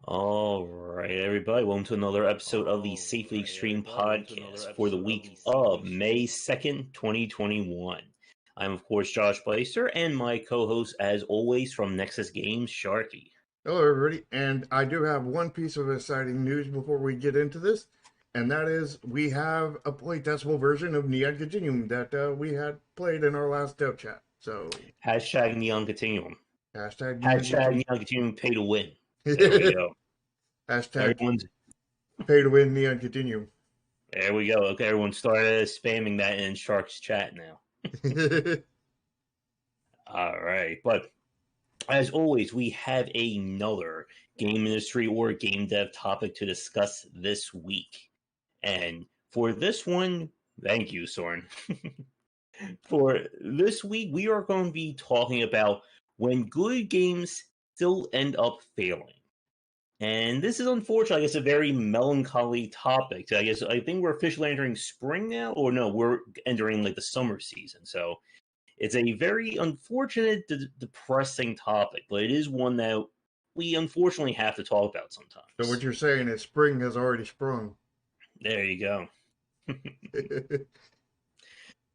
All right, everybody. Welcome to another episode of the Safely Extreme podcast for the week of May 2nd, 2021. I'm, of course, Josh Bycer, and my co-host, as always, from Nexus Games, Sharky. Hello, everybody. And I do have one piece of exciting news before we get into this, and that is we have a playtestable version of Neon Continuum that we had played in our last dev chat. So Hashtag Neon Continuum. Hashtag Neon Continuum pay to win. There we go. Hashtag everyone's pay to win Neon Continuum. There we go. Okay, everyone started spamming that in Shark's chat now. All right. But as always, we have another game industry or game dev topic to discuss this week. And for this one, thank you, Soren. For this week, we are going to be talking about when good games still end up failing. And this is unfortunately, I guess, a very melancholy topic. I think we're officially entering spring now, or no, we're entering like the summer season. So it's a very unfortunate, depressing topic, but it is one that we unfortunately have to talk about sometimes. So what you're saying is spring has already sprung. There you go.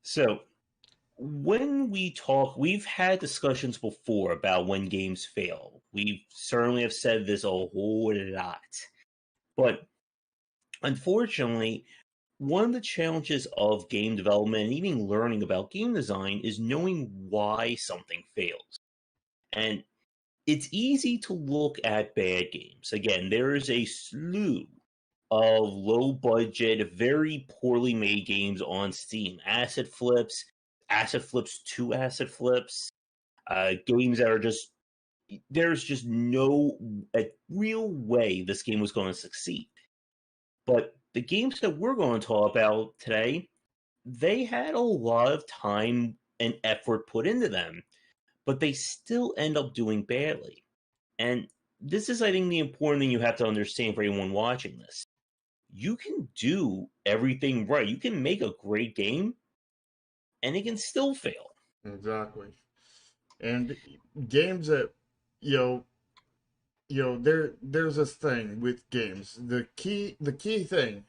So when we talk, we've had discussions before about when games fail. We certainly have said this a whole lot. But unfortunately, one of the challenges of game development and even learning about game design is knowing why something fails. And it's easy to look at bad games. Again, there is a slew of low-budget, very poorly made games on Steam. Asset flips, to asset flips, games that are just, there's just no real way this game was going to succeed. But the games that we're going to talk about today, they had a lot of time and effort put into them, but they still end up doing badly. And this is, I think, the important thing you have to understand for anyone watching this. you can do everything right. You can make a great game, and it can still fail. Exactly. And games that, you know, there's this thing with games. The key thing,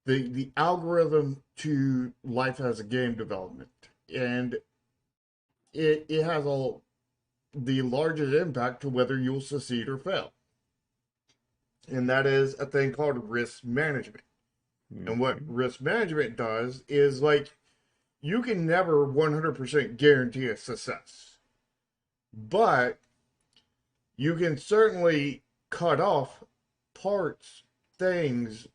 the algorithm to life as a game development, and it has all the largest impact to whether you'll succeed or fail. And that is a thing called risk management. And what risk management does is, like, you can never 100% guarantee a success, but you can certainly cut off parts, things,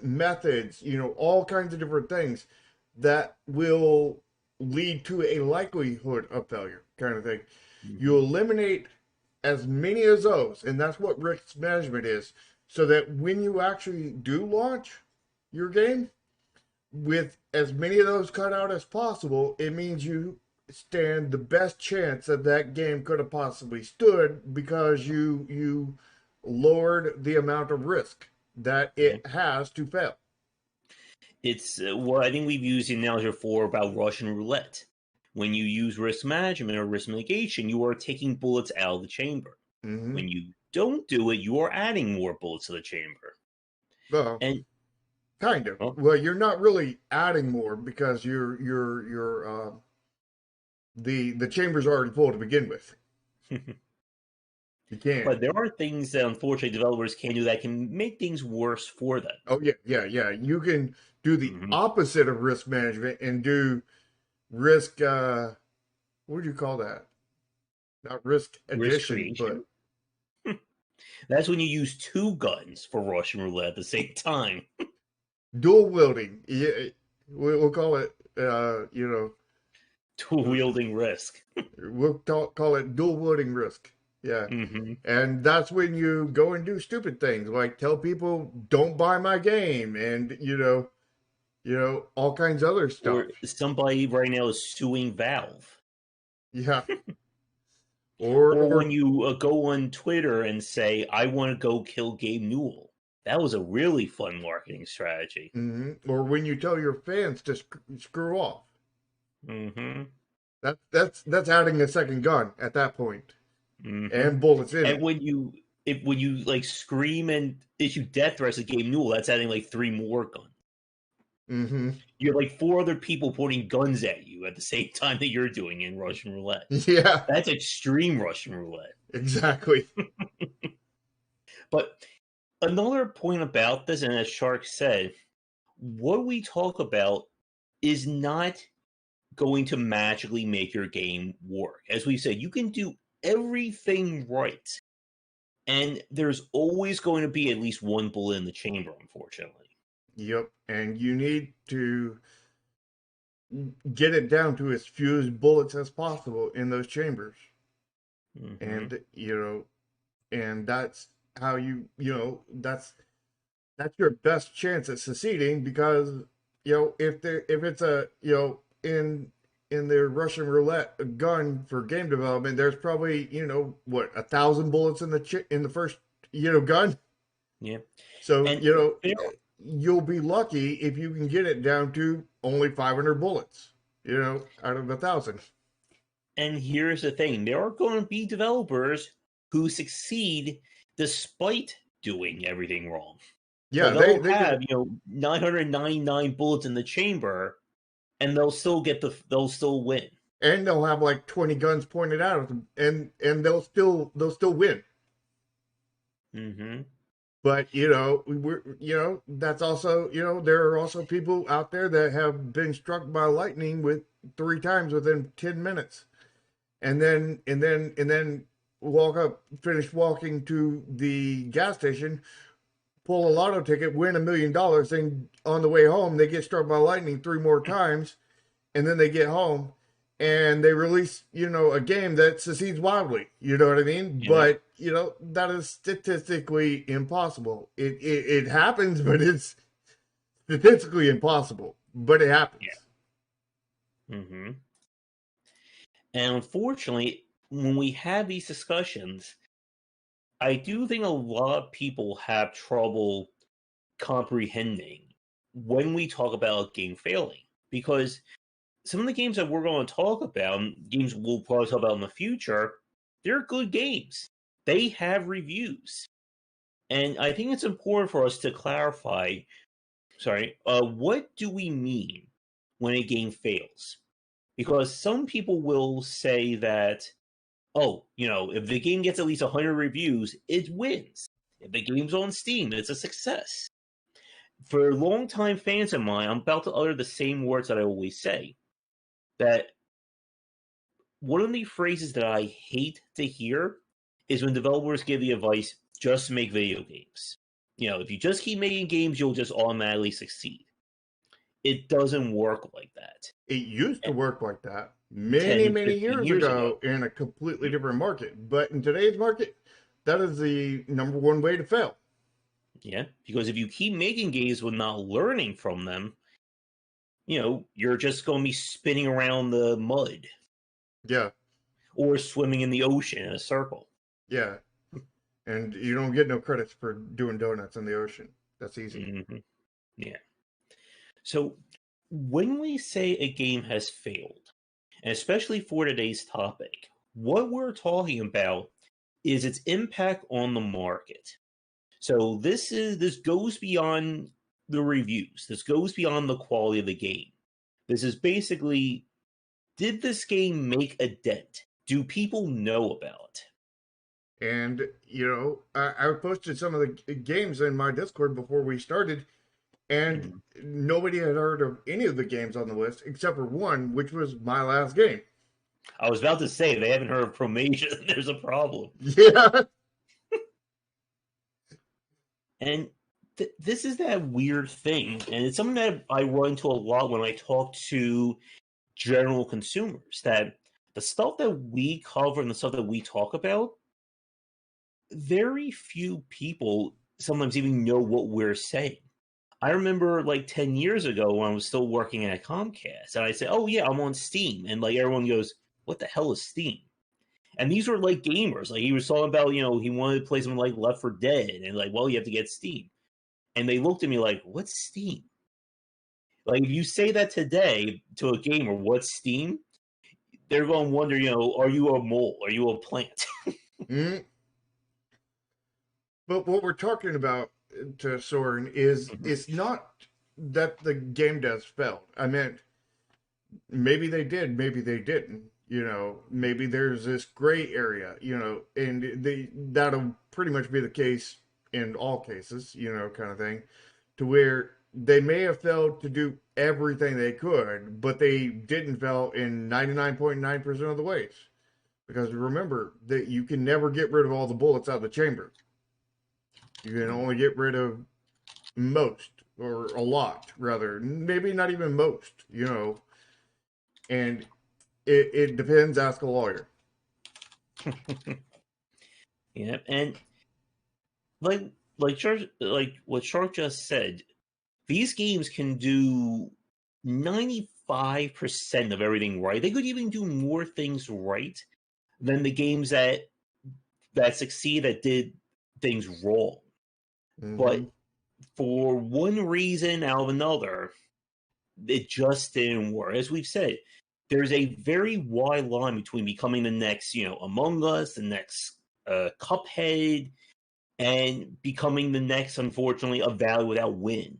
methods, all kinds of different things that will lead to a likelihood of failure, kind of thing. You eliminate as many of those, and that's what risk management is, so that when you actually do launch your game, with as many of those cut out as possible, it means you stand the best chance that that game could have possibly stood, because you lowered the amount of risk that it has to fail. It's what I think we've used the analogy before about Russian roulette. When you use risk management or risk mitigation, you are taking bullets out of the chamber. When you don't do it, you are adding more bullets to the chamber. Well, And kind of. Well, you're not really adding more, because the chamber's already full to begin with. You can't. But there are things that unfortunately developers can do that can make things worse for them. Oh yeah. You can do the opposite of risk management and do risk. What would you call that? Not risk addition, but that's when you use two guns for Russian roulette at the same time. dual wielding. Yeah, we'll call it. Dual wielding risk. We'll call it dual wielding risk. Yeah. And that's when you go and do stupid things, like tell people don't buy my game, and all kinds of other stuff. Or somebody right now is suing Valve. Yeah. Or when you go on Twitter and say, I want to go kill Gabe Newell. That was a really fun marketing strategy. Or when you tell your fans to screw off. That's adding a second gun at that point. And bullets in and when you like scream and issue death threats at Gabe Newell, that's adding like 3 more guns. You have like 4 other people pointing guns at you at the same time that you're doing in Russian roulette. Yeah. That's extreme Russian roulette. Exactly. But another point about this, and as Shark said, what we talk about is not going to magically make your game work. As we said, you can do everything right, and there's always going to be at least one bullet in the chamber, unfortunately. Yep. And you need to get it down to as few bullets as possible in those chambers. And and that's how that's your best chance at succeeding, because if it's a in the Russian roulette gun for game development, there's probably 1,000 bullets in the first gun. Yeah. So you'll be lucky if you can get it down to only 500 bullets, out of 1,000. And here's the thing: there are going to be developers who succeed despite doing everything wrong. Yeah, so they'll have 999 bullets in the chamber, and they'll still win. And they'll have like 20 guns pointed out at them, and they'll still win. But that's also there are also people out there that have been struck by lightning 3 times within 10 minutes, and then finish walking to the gas station, pull a lotto ticket, win $1 million, and on the way home they get struck by lightning 3 more times, and then they get home and they release a game that succeeds wildly. You know what I mean? Yeah. But that is statistically impossible. It happens, but it's statistically impossible. But it happens. Yeah. And unfortunately, when we have these discussions, I do think a lot of people have trouble comprehending when we talk about a game failing, because some of the games that we're going to talk about, and games we'll probably talk about in the future, they're good games. They have reviews. And I think it's important for us to clarify, what do we mean when a game fails? Because some people will say that, oh, if the game gets at least 100 reviews, it wins. If the game's on Steam, it's a success. For longtime fans of mine, I'm about to utter the same words that I always say. That one of the phrases that I hate to hear is when developers give the advice, just make video games. If you just keep making games, you'll just automatically succeed. It doesn't work like that. It used to work like that many, 10, many 15 years years ago in a completely different market. But in today's market, that is the number one way to fail. Yeah, because if you keep making games with not learning from them, you're just going to be spinning around the mud. Yeah. Or swimming in the ocean in a circle. Yeah. And you don't get no credits for doing donuts in the ocean. That's easy. Mm-hmm. Yeah. So when we say a game has failed, and especially for today's topic, what we're talking about is its impact on the market. So this goes beyond the reviews. This goes beyond the quality of the game. This is basically, did this game make a dent? Do people know about it? And, I posted some of the games in my Discord before we started, and nobody had heard of any of the games on the list except for one, which was my last game. I was about to say, they haven't heard of Promation. There's a problem. Yeah. And this is that weird thing, and it's something that I run into a lot when I talk to general consumers, that the stuff that we cover and the stuff that we talk about, very few people sometimes even know what we're saying. I remember like 10 years ago when I was still working at Comcast, and I said, oh yeah, I'm on Steam. And like everyone goes, what the hell is Steam? And these were like gamers. Like he was talking about, he wanted to play something like Left 4 Dead, and like, well, you have to get Steam. And they looked at me like, what's Steam? Like if you say that today to a gamer, what's Steam? They're going to wonder, are you a mole? Are you a plant? Mm-hmm. But what we're talking about, to Soren, is it's not that the game devs failed. I meant maybe they did, maybe they didn't. Maybe there's this gray area, and that'll pretty much be the case in all cases, kind of thing, to where they may have failed to do everything they could, but they didn't fail in 99.9% of the ways. Because remember that you can never get rid of all the bullets out of the chamber. You can only get rid of most, or a lot, rather. Maybe not even most, And it depends. Ask a lawyer. Yeah, and like what Shark just said, these games can do 95% of everything right. They could even do more things right than the games that succeed that did things wrong. Mm-hmm. But for one reason out of another, it just didn't work. As we've said, there's a very wide line between becoming the next, Among Us, the next Cuphead, and becoming the next, unfortunately, A Valley Without Wind,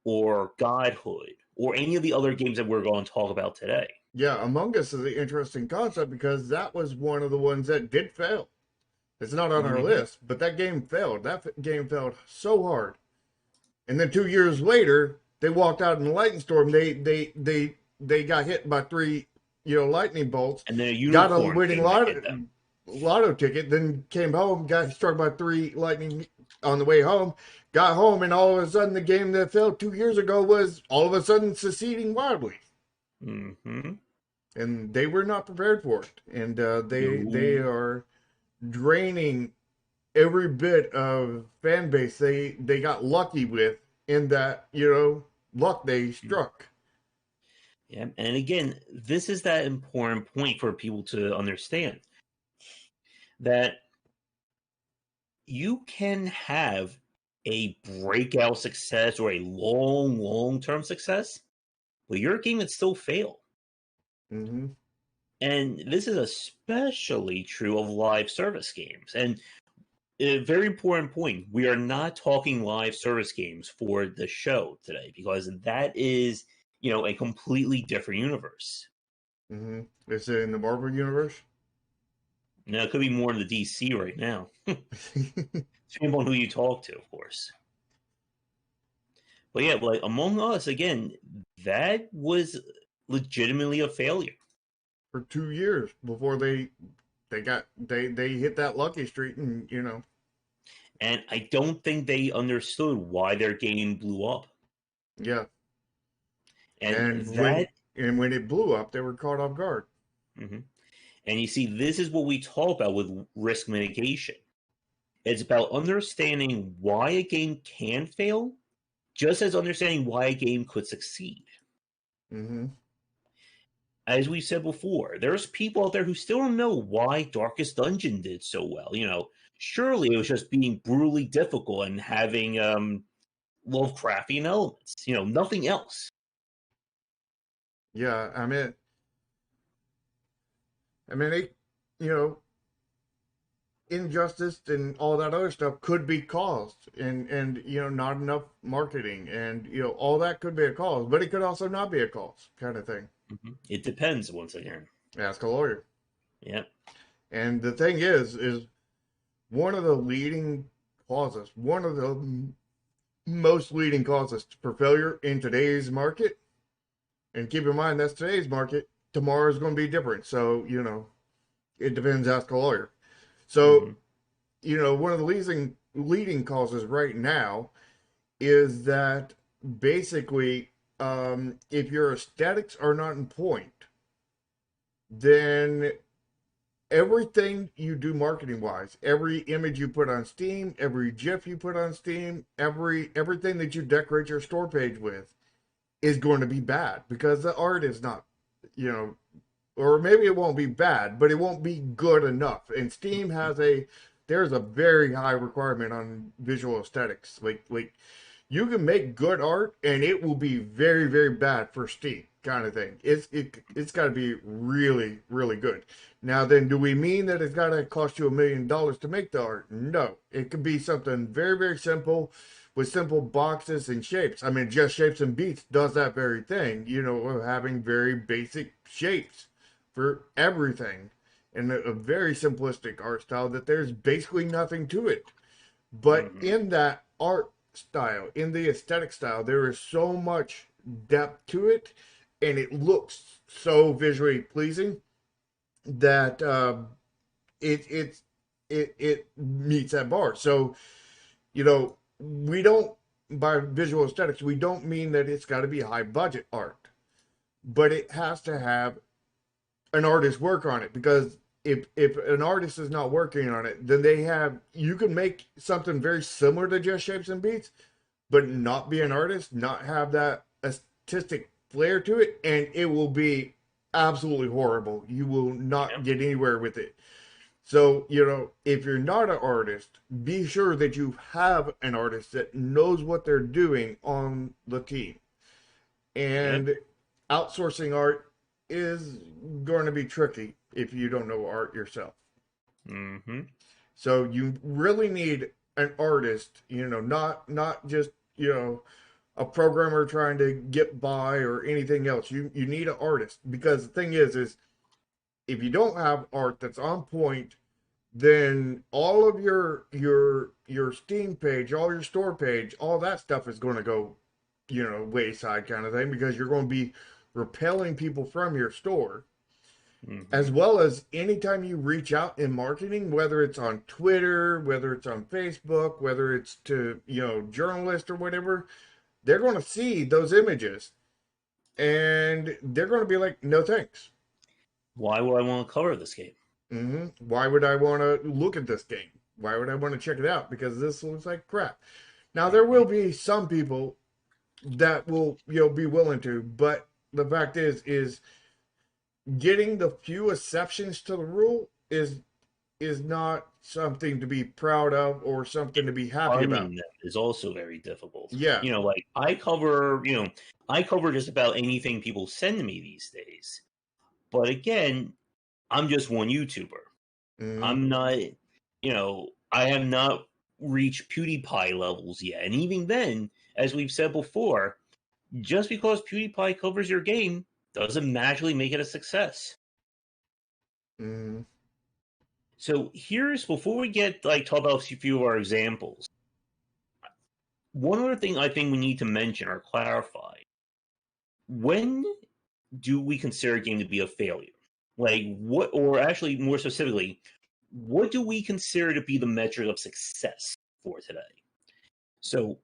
or Godhood, or any of the other games that we're going to talk about today. Yeah, Among Us is an interesting concept because that was one of the ones that did fail. It's not on our list, but that game failed. That game failed so hard. And then 2 years later, they walked out in the lightning storm. They got hit by 3, lightning bolts. And then a got a winning lotto ticket. Then came home, got struck by 3 lightning on the way home. Got home, and all of a sudden, the game that failed 2 years ago was all of a sudden succeeding wildly. Mm-hmm. And they were not prepared for it. And they are draining every bit of fan base they got lucky with, in that, luck they struck. Yeah, and again, this is that important point for people to understand, that you can have a breakout success or a long-term success, but your game would still fail. Mm-hmm. And this is especially true of live service games. And a very important point, we are not talking live service games for the show today, because that is, a completely different universe. Mm-hmm. Is it in the Marvel universe? Now, it could be more in the DC right now. Depending on who you talk to, of course. But yeah, like Among Us, again, that was legitimately a failure. For 2 years before they hit that lucky streak, and And I don't think they understood why their game blew up. yeah. And And that, when it blew up, they were caught off guard. mhm. And you see, this is what we talk about with risk mitigation. It's about understanding why a game can fail, just as understanding why a game could succeed. Mm-hmm. As we said before, there's people out there who still don't know why Darkest Dungeon did so well. Surely it was just being brutally difficult and having Lovecraftian elements. Nothing else. Yeah, it, you know, injustice and all that other stuff could be caused, and not enough marketing, and all that could be a cause, but it could also not be a cause, kind of thing. Mm-hmm. It depends. Once again, Ask a lawyer. yeah. And the thing is one of the leading causes, one of the most leading causes for failure in today's market. And keep in mind, that's today's market. Tomorrow's going to be different. So, it depends. Ask a lawyer. So, one of the leading causes right now is that basically, if your aesthetics are not in point, then everything you do marketing wise, every image you put on Steam, every GIF you put on Steam, everything that you decorate your store page with is going to be bad because the art is not, or maybe it won't be bad, but it won't be good enough. And Steam there's a very high requirement on visual aesthetics. Like you can make good art and it will be very, very bad for Steam, kind of thing. It's got to be really, really good. Now then, do we mean that it's got to cost you $1 million to make the art? No, it could be something very, very simple with simple boxes and shapes. I mean, Just Shapes and Beats does that very thing, of having very basic shapes for everything, and a very simplistic art style that there's basically nothing to it. But in that art style, in the aesthetic style, there is so much depth to it, and it looks so visually pleasing that it meets that bar. So, we don't, by visual aesthetics, we don't mean that it's got to be high budget art, but it has to have an artist work on it, because if an artist is not working on it, then you can make something very similar to Just Shapes and Beats, but not be an artist, not have that artistic flair to it, and it will be absolutely horrible. You will not get anywhere with it. So, if you're not an artist, be sure that you have an artist that knows what they're doing on the team. And outsourcing art is going to be tricky if you don't know art yourself. Mm-hmm. So you really need an artist, not just, a programmer trying to get by or anything else. You need an artist, because the thing is if you don't have art that's on point, then all of your Steam page, all your store page, all that stuff is going to go, wayside, kind of thing, because you're going to be repelling people from your store. As well as anytime you reach out in marketing, whether it's on Twitter, whether it's on Facebook, whether it's to, journalists or whatever, they're going to see those images and they're going to be like, no thanks. Why would I want to cover this game? Why would I want to look at this game? Why would I want to check it out? Because this looks like crap. Now, there will be some people that will, be willing to, but the fact is getting the few exceptions to the rule is not something to be proud of or something to be happy about. Finding them is also very difficult. Yeah. Like I cover just about anything people send to me these days. But again, I'm just one YouTuber. Mm-hmm. I'm not, I have not reached PewDiePie levels yet. And even then, as we've said before, just because PewDiePie covers your game doesn't magically make it a success. Mm-hmm. So before we get talk about a few of our examples, one other thing I think we need to mention or clarify: when do we consider a game to be a failure? What, or actually more specifically, what do we consider to be the metric of success for today? So,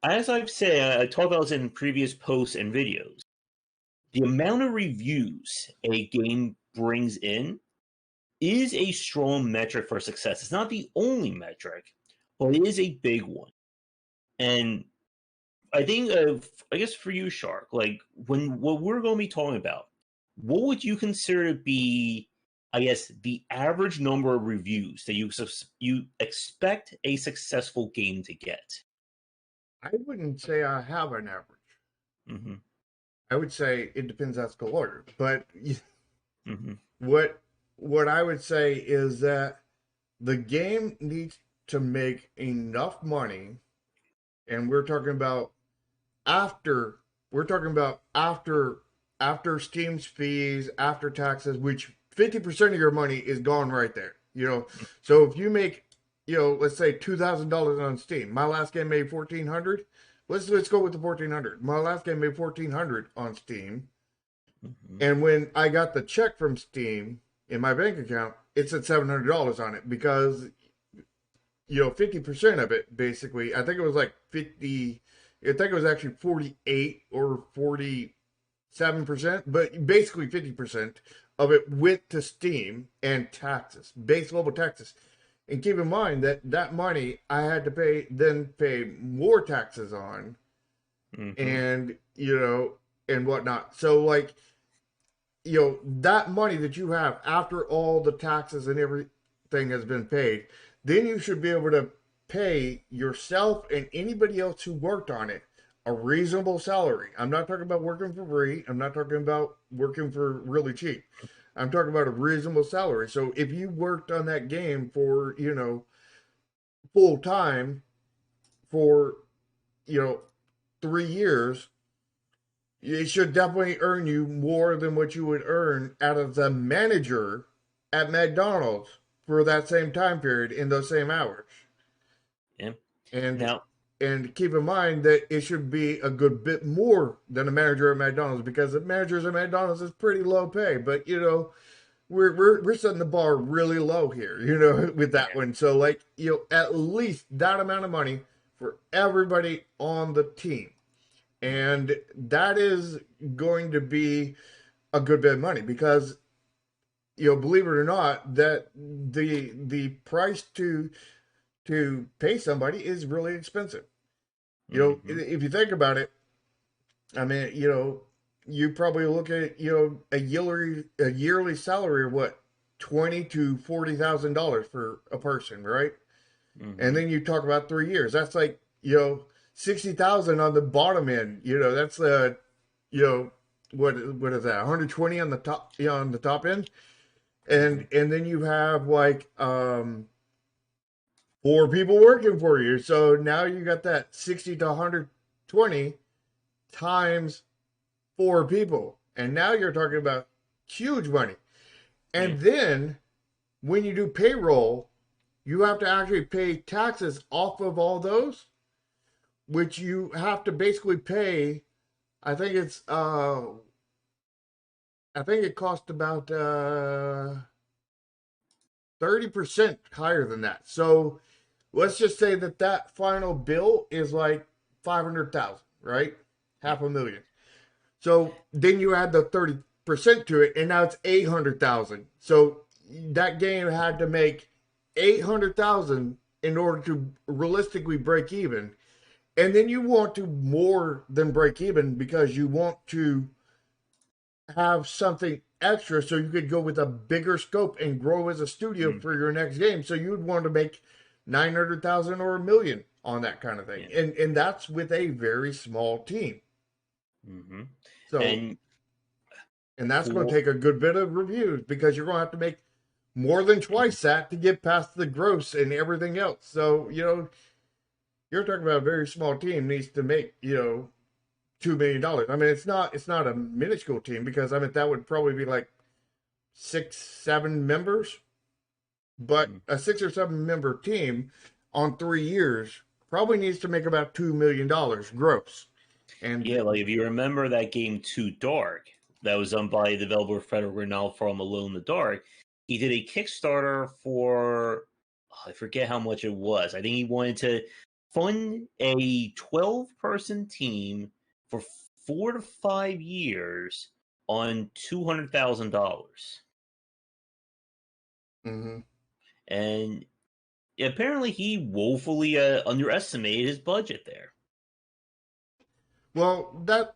as I've said, I talked about this in previous posts and videos. The amount of reviews a game brings in is a strong metric for success. It's not the only metric, but it is a big one. And I think, I guess for you, Shark, what we're going to be talking about, what would you consider to be, I guess, the average number of reviews that you expect a successful game to get? I wouldn't say I have an average. Mm-hmm. I would say it depends as to order. But Mm-hmm. what I would say is that the game needs to make enough money, and after after Steam's fees, after taxes, which 50% of your money is gone right there. So if you make, let's say $2,000 on Steam. My last game made 1,400. Let's go with the 1,400. My last game made 1,400 on Steam. Mm-hmm. And when I got the check from Steam in my bank account, it said $700 on it because 50% of it, basically, I think it was like 50, I think it was actually 48 or 47%, but basically 50% of it went to Steam and taxes, base level taxes. And keep in mind that that money I had to pay more taxes on, Mm-hmm. and, and whatnot. So, that money that you have after all the taxes and everything has been paid, then you should be able to pay yourself and anybody else who worked on it a reasonable salary. I'm not talking about working for free. I'm not talking about working for really cheap. I'm talking about a reasonable salary. So if you worked on that game for, full time for, 3 years, it should definitely earn you more than what you would earn out of the manager at McDonald's for that same time period in those same hours. Yeah. And Now, and keep in mind that it should be a good bit more than a manager at McDonald's, because the managers at McDonald's is pretty low pay. But we're setting the bar really low here, with that yeah. one. So at least that amount of money for everybody on the team. And that is going to be a good bit of money because, believe it or not, that the price to pay somebody is really expensive. Mm-hmm. If you think about it, I mean, you probably look at, a yearly salary of what, $20,000 to $40,000 for a person, right? And Mm-hmm. then you talk about 3 years. That's like, 60,000 on the bottom end. That's you know, what is that? 120 on the top, on the top end, Mm-hmm. and then you have like 4 people working for you. So now you got that 60 to 120 times 4 people, and now you're talking about huge money. Yeah. And then when you do payroll, you have to actually pay taxes off of all those, which you have to basically pay. I think it cost about 30% higher than that. So let's just say that final bill is like 500,000, right? Half a million. So then you add the 30% to it, and now it's 800,000. So that game had to make 800,000 in order to realistically break even. And then you want to more than break even because you want to have something extra so you could go with a bigger scope and grow as a studio Mm, for your next game. So you would want to make 900,000 or a million on that kind of thing. yeah. And that's with a very small team. Hmm. So, And and that's going to for take a good bit of reviews because you're going to have to make more than twice that to get past the gross and everything else. So, you're talking about a very small team needs to make, $2 million. I mean, it's not a minuscule team because I mean that would probably be like 6, 7 members, but mm, a 6 or 7 member team on 3 years probably needs to make about $2 million gross. yeah, And like if you remember that game Too Dark, that was done by developer Frederick Renal from Alone in the Dark, he did a Kickstarter for I forget how much it was. I think he wanted to fund a 12-person team for 4 to 5 years on $200,000. mhm. And apparently he woefully underestimated his budget there. Well, that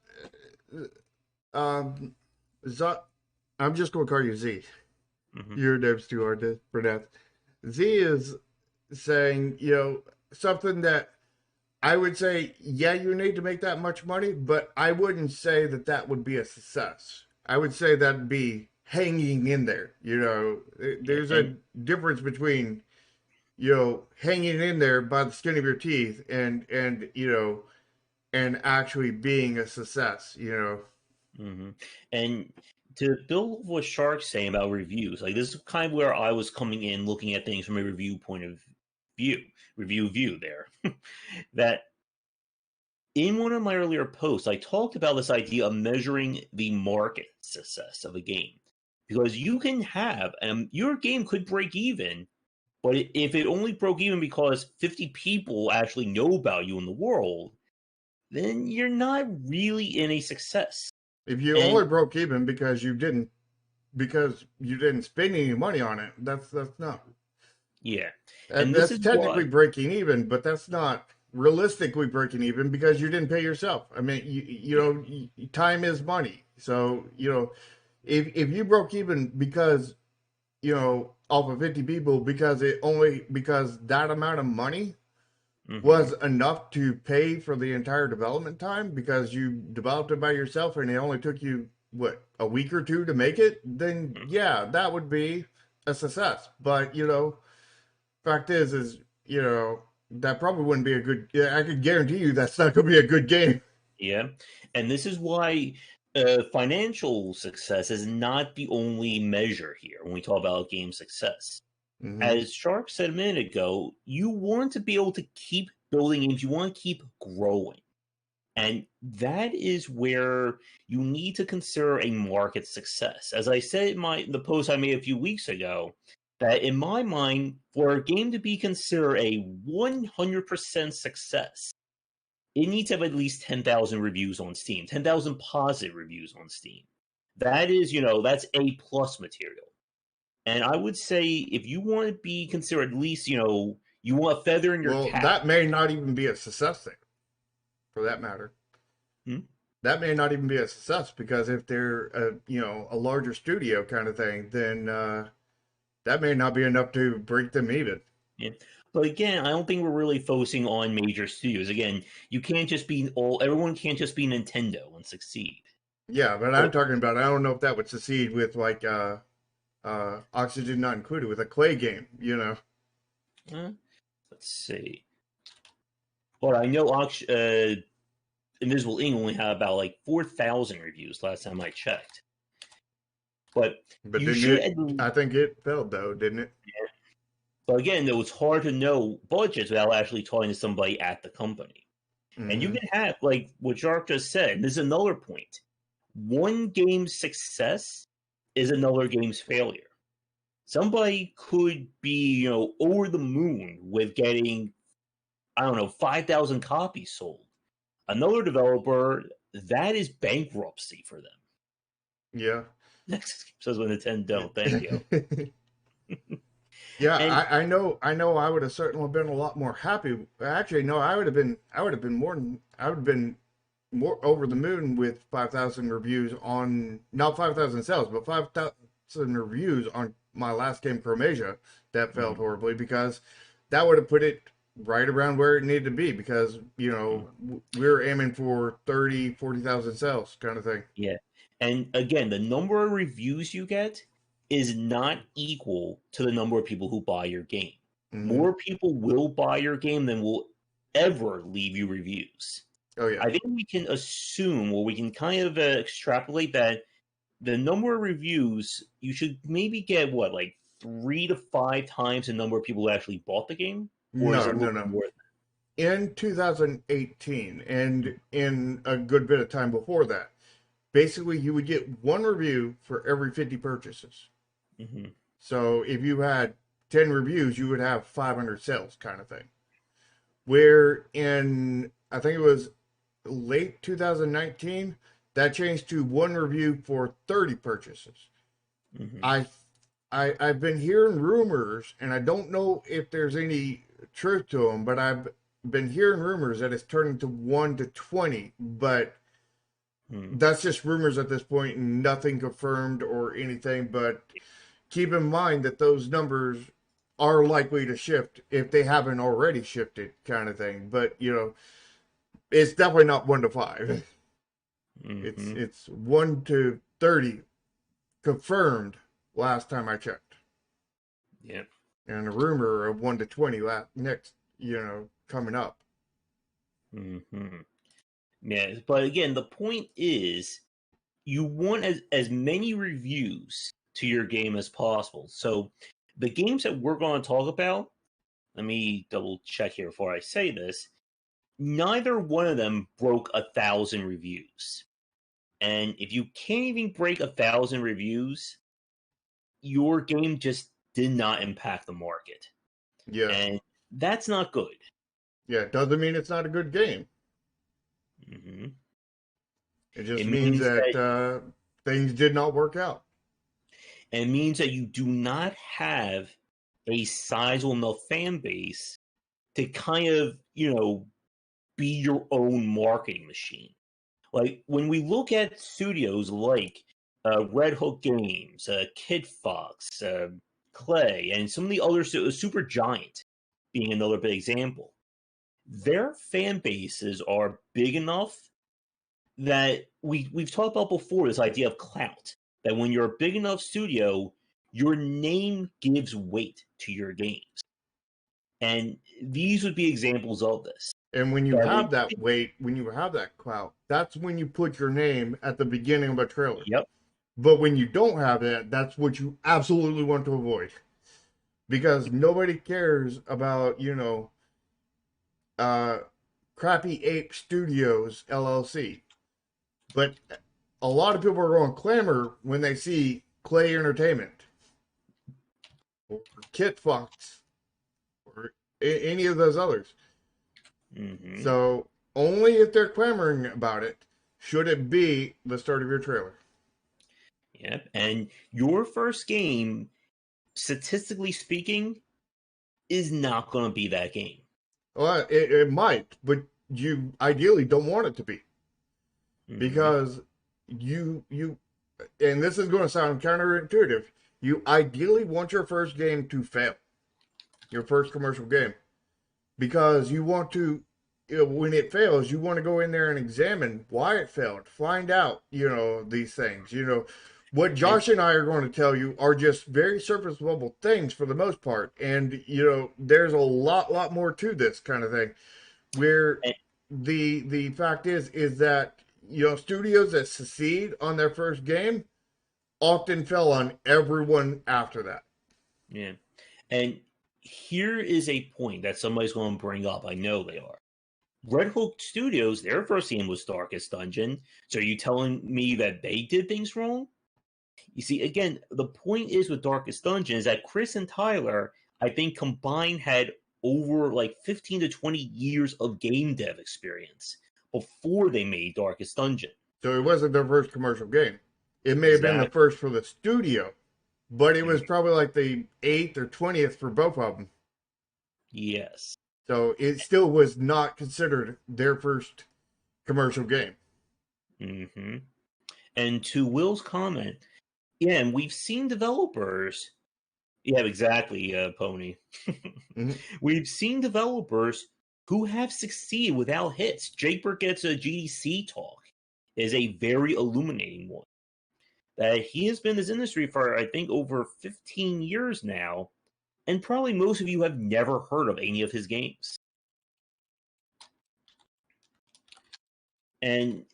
um, Z, I'm just going to call you Z. Hmm. Your name's too hard to pronounce. Z is saying, something that I would say, yeah, you need to make that much money, but I wouldn't say that that would be a success. I would say that'd be hanging in there. Yeah, There's and a difference between, hanging in there by the skin of your teeth and actually being a success. hmm and to build what Shark's saying about reviews, like this is kind of where I was coming in, looking at things from a review point of view, review view there. That in one of my earlier posts, I talked about this idea of measuring the market success of a game, because you can have your game could break even, but if it only broke even because 50 people actually know about you in the world, then you're not really in a success. If you And only broke even because you didn't spend any money on it, that's not. yeah, And and this that's is technically why. breaking even, but that's not realistically breaking even because you didn't pay yourself. I mean, time is money. So, if you broke even because, off of 50 people because that amount of money Hmm. was enough to pay for the entire development time because you developed it by yourself and it only took you what a week or two to make it, then yeah, that would be a success. But fact is that probably wouldn't be a good. Yeah, I could guarantee you that's not going to be a good game. Yeah, and this is why financial success is not the only measure here when we talk about game success. Hmm. As Shark said a minute ago, you want to be able to keep building games, you want to keep growing. And that is where you need to consider a market success. As I said in the post I made a few weeks ago, that in my mind, for a game to be considered a 100% success, it needs to have at least 10,000 reviews on Steam, 10,000 positive reviews on Steam. That is, that's A plus material. And I would say if you want to be considered at least, you want a feather in your Well, cap. that may not even be a success thing, for that matter. Hmm? That may not even be a success because if they're a larger studio kind of thing, then that may not be enough to break them even. Yeah. But again, I don't think we're really focusing on major studios. Again, you can't just be everyone can't just be Nintendo and succeed. Yeah, but I'm But talking about. I don't know if that would succeed with like Oxygen Not Included with a Clay game. uh, let's see. Well, I know Invisible Ink only had about like 4,000 reviews last time I checked. But But you didn't should, it? I think it failed though, didn't it? but again, though, it's hard to know budgets without actually talking to somebody at the company. And you Hmm. can have, like what Jark just said, and this is another point. One game's success is another game's failure. Somebody could be, over the moon with getting, I don't know, 5,000 copies sold. Another developer, that is bankruptcy for them. Yeah. Nexus says with Nintendo, thank you. Yeah, And I know I would have certainly been a lot more happy. Actually, no, I would have been more than I would have been more over the moon with 5,000 reviews on, not 5,000 sales, but 5,000 reviews on my last game, Chromasia, that failed Mhm. horribly, because that would have put it right around where it needed to be, because, we were aiming for 30, 40,000 sales kind of thing. Yeah. And again, the number of reviews you get is not equal to the number of people who buy your game. Hmm. More people will buy your game than will ever leave you reviews. Oh, yeah. I think we can assume, or we can kind of extrapolate that the number of reviews you should maybe get what, like 3 to 5 times the number of people who actually bought the game, or is it No, a no, little no. more? In 2018, and in a good bit of time before that, basically you would get one review for every 50 purchases. Mm-hmm. So if you had 10 reviews, you would have 500 sales kind of thing. Where in, I think it was late 2019, that changed to one review for 30 purchases. Mm-hmm. I, I've been hearing rumors, and I don't know if there's any truth to them, but I've been hearing rumors that it's turning to 1 to 20, but Mm-hmm. that's just rumors at this point, and nothing confirmed or anything. But keep in mind that those numbers are likely to shift if they haven't already shifted, kind of thing. But it's definitely not 1 to 5. It's Mm-hmm. it's 1 to 30 confirmed last time I checked, Yeah. and a rumor of 1 to 20 next, coming up. Mm-hmm. Yeah. But again, the point is you want as many reviews to your game as possible. So the games that we're going to talk about, let me double check here before I say this. Neither one of them broke 1,000 reviews. And if you can't even break 1,000 reviews, your game just did not impact the market. Yeah, And that's not good. yeah. It doesn't mean it's not a good game. Hmm. It just It means means that that things did not work out. you do not have a sizable enough fan base to kind of, be your own marketing machine. Like when we look at studios like Red Hook Games, Kid Fox, Clay, and some of the other Super Giant being another big example, their fan bases are big enough that we've talked about before this idea of clout. That when you're a big enough studio, your name gives weight to your games, and these would be examples of this. And when you That have when, that weight, when you have that clout, that's when you put your name at the beginning of a trailer. yep, But when you don't have that, that's what you absolutely want to avoid. Because nobody cares about, uh, Crappy Ape Studios LLC. But a lot of people are going to clamor when they see Clay Entertainment or Kit Fox or any of those others. hmm So only if they're clamoring about it should it be the start of your trailer. yep, and your first game, statistically speaking, is not going to be that game. Well, it might, but you ideally don't want it to be, Hmm. because you and this is going to sound counterintuitive. You ideally want your first game to fail, your first commercial game, because you want to, when it fails, you want to go in there and examine why it failed, find out, these things. What And Josh and I are going to tell you are just very surface level things for the most part, and there's a lot more to this kind of thing. Where and the fact is that studios that succeed on their first game often fell on everyone after that. yeah, and here is a point that somebody's going to bring up. I know they are. Red Hook Studios, their first game was Darkest Dungeon. So are you telling me that they did things wrong? You see, again, the point is with Darkest Dungeon is that Chris and Tyler, I think combined had over like 15 to 20 years of game dev experience before they made Darkest Dungeon. So it wasn't their first commercial game. It may have been the Exactly. first for the studio, but it was probably like the 8th or 20th for both of them. Yes. So it still was not considered their first commercial game. Mm-hmm. And to Will's comment, yeah, and we've seen developers. Yeah, exactly, Pony. Mm-hmm. We've seen developers who have succeeded without hits. Jake Burkett's GDC talk is a very illuminating one. That he has been in this industry for, I think, over 15 years now, and probably most of you have never heard of any of his games. And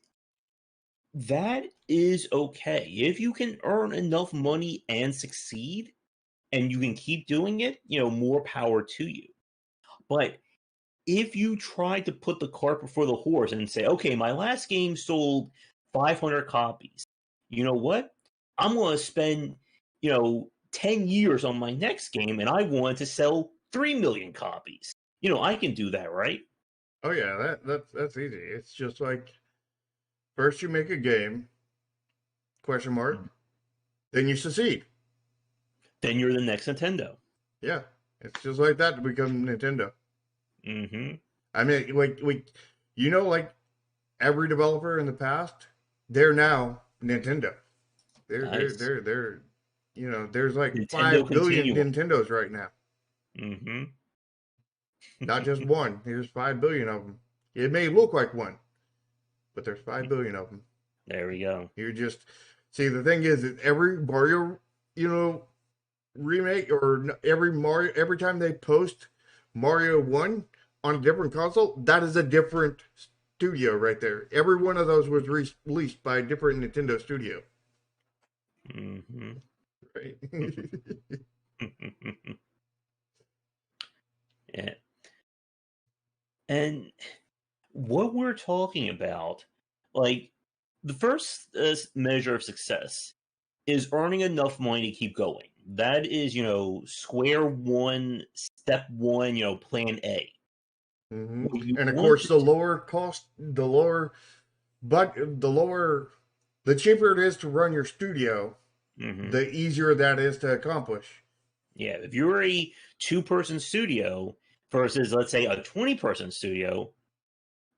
that is okay. If you can earn enough money and succeed, and you can keep doing it, more power to you. But if you try to put the cart before the horse and say, okay, my last game sold 500 copies, you know what? I'm going to spend, 10 years on my next game, and I want to sell 3 million copies. I can do that, right? Oh yeah, that's easy. It's just like first you make a game, question mark, then you succeed. Then you're the next Nintendo. Yeah, it's just like that to become Nintendo. Mm-hmm. I mean, like like every developer in the past, they're now Nintendo. Nice. They're there's like Nintendo 5 billion Continuum. Nintendos right now. Mm-hmm. Not just one. There's 5 billion of them. It may look like one, but there's 5 billion of them. There we go. You just see the thing is that every Mario, remake or every time they post Mario 1 on a different console, that is a different studio right there. Every one of those was released by a different Nintendo studio. Mm-hmm. Right. Yeah. And what we're talking about, like, the first measure of success is earning enough money to keep going. That is, square one, step one, plan A. Mm-hmm. And of course, the lower cost, the cheaper it is to run your studio, mm-hmm. the easier that is to accomplish. Yeah, if you're a 2-person studio versus, let's say, a 20-person studio,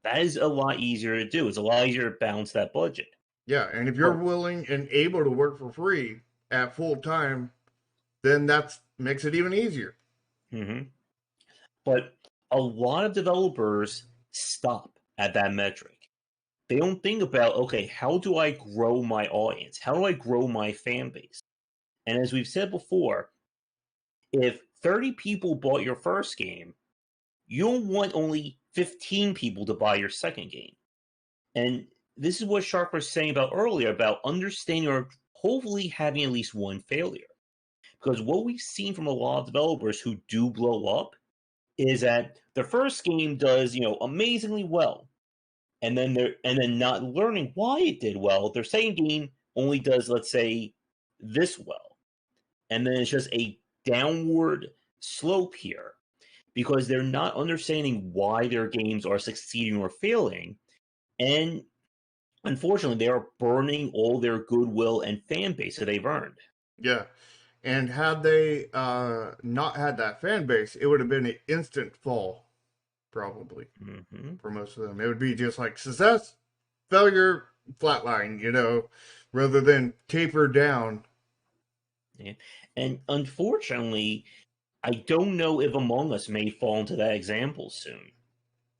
that is a lot easier to do. It's a lot easier to balance that budget. Yeah, and if you're willing and able to work for free at full time, then that makes it even easier. Mm-hmm. But a lot of developers stop at that metric. They don't think about, okay, how do I grow my audience? How do I grow my fan base? And as we've said before, if 30 people bought your first game, you don't want only 15 people to buy your second game. And this is what Shark was saying about earlier about understanding or hopefully having at least one failure. Because what we've seen from a lot of developers who do blow up is that the first game does, amazingly well. And then not learning why it did well, their second game only does, let's say, this well. And then it's just a downward slope here because they're not understanding why their games are succeeding or failing. And unfortunately, they are burning all their goodwill and fan base that they've earned. Yeah. And had they not had that fan base, it would have been an instant fall, probably, for most of them. It would be just like success, failure, flatline, rather than taper down. Yeah. And unfortunately, I don't know if Among Us may fall into that example soon.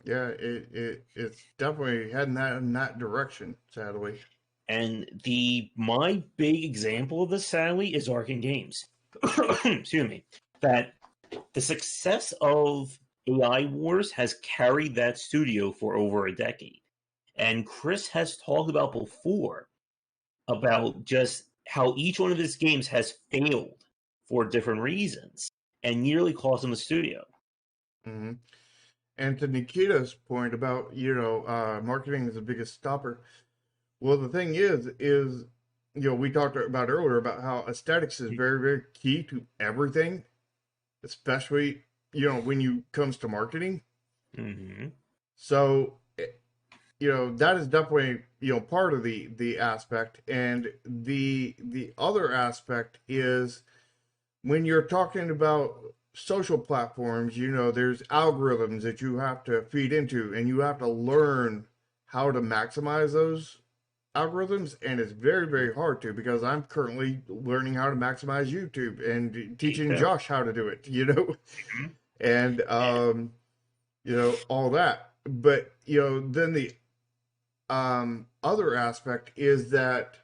Yeah, it's definitely heading in that direction, sadly. And my big example of this, sadly, is Arkham Games. Excuse me. That the success of AI Wars has carried that studio for over a decade. And Chris has talked about before about just how each one of his games has failed for different reasons and nearly cost him the studio. Mm-hmm. And to Nikita's point about, marketing is the biggest stopper. Well, the thing is, we talked about earlier about how aesthetics is very, very key to everything, especially, when you comes to marketing. Mm-hmm. So, that is definitely, part of the aspect. And the other aspect is when you're talking about social platforms, there's algorithms that you have to feed into and you have to learn how to maximize those algorithms, and it's very, very hard to, because I'm currently learning how to maximize YouTube and Me teaching too. Josh how to do it, you know, Mhm. and you know, all that. But you know, then the other aspect is that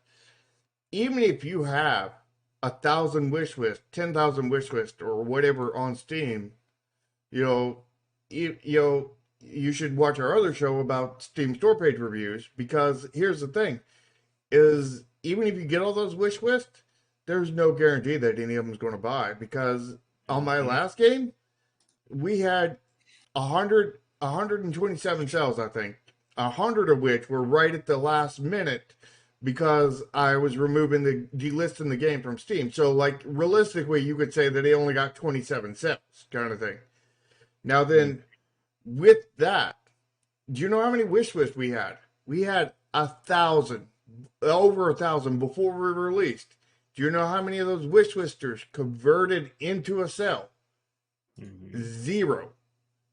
even if you have 1,000 wish list, 10,000 wish list, or whatever on Steam, you know, you know, you should watch our other show about Steam store page reviews, because here's the thing: is even if you get all those wish lists, there's no guarantee that any of them is going to buy. Because on my Mhm. last game, we had 127 sales, I think, 100 of which were right at the last minute, because I was removing the delisting the game from Steam. So, like, realistically, you could say that they only got 27 sales, kind of thing. Now, Mhm. then, with that, do you know how many wish lists we had? We had 1,000, over 1,000 before we released. Do you know how many of those wish listers converted into a sale? Mhm. Zero.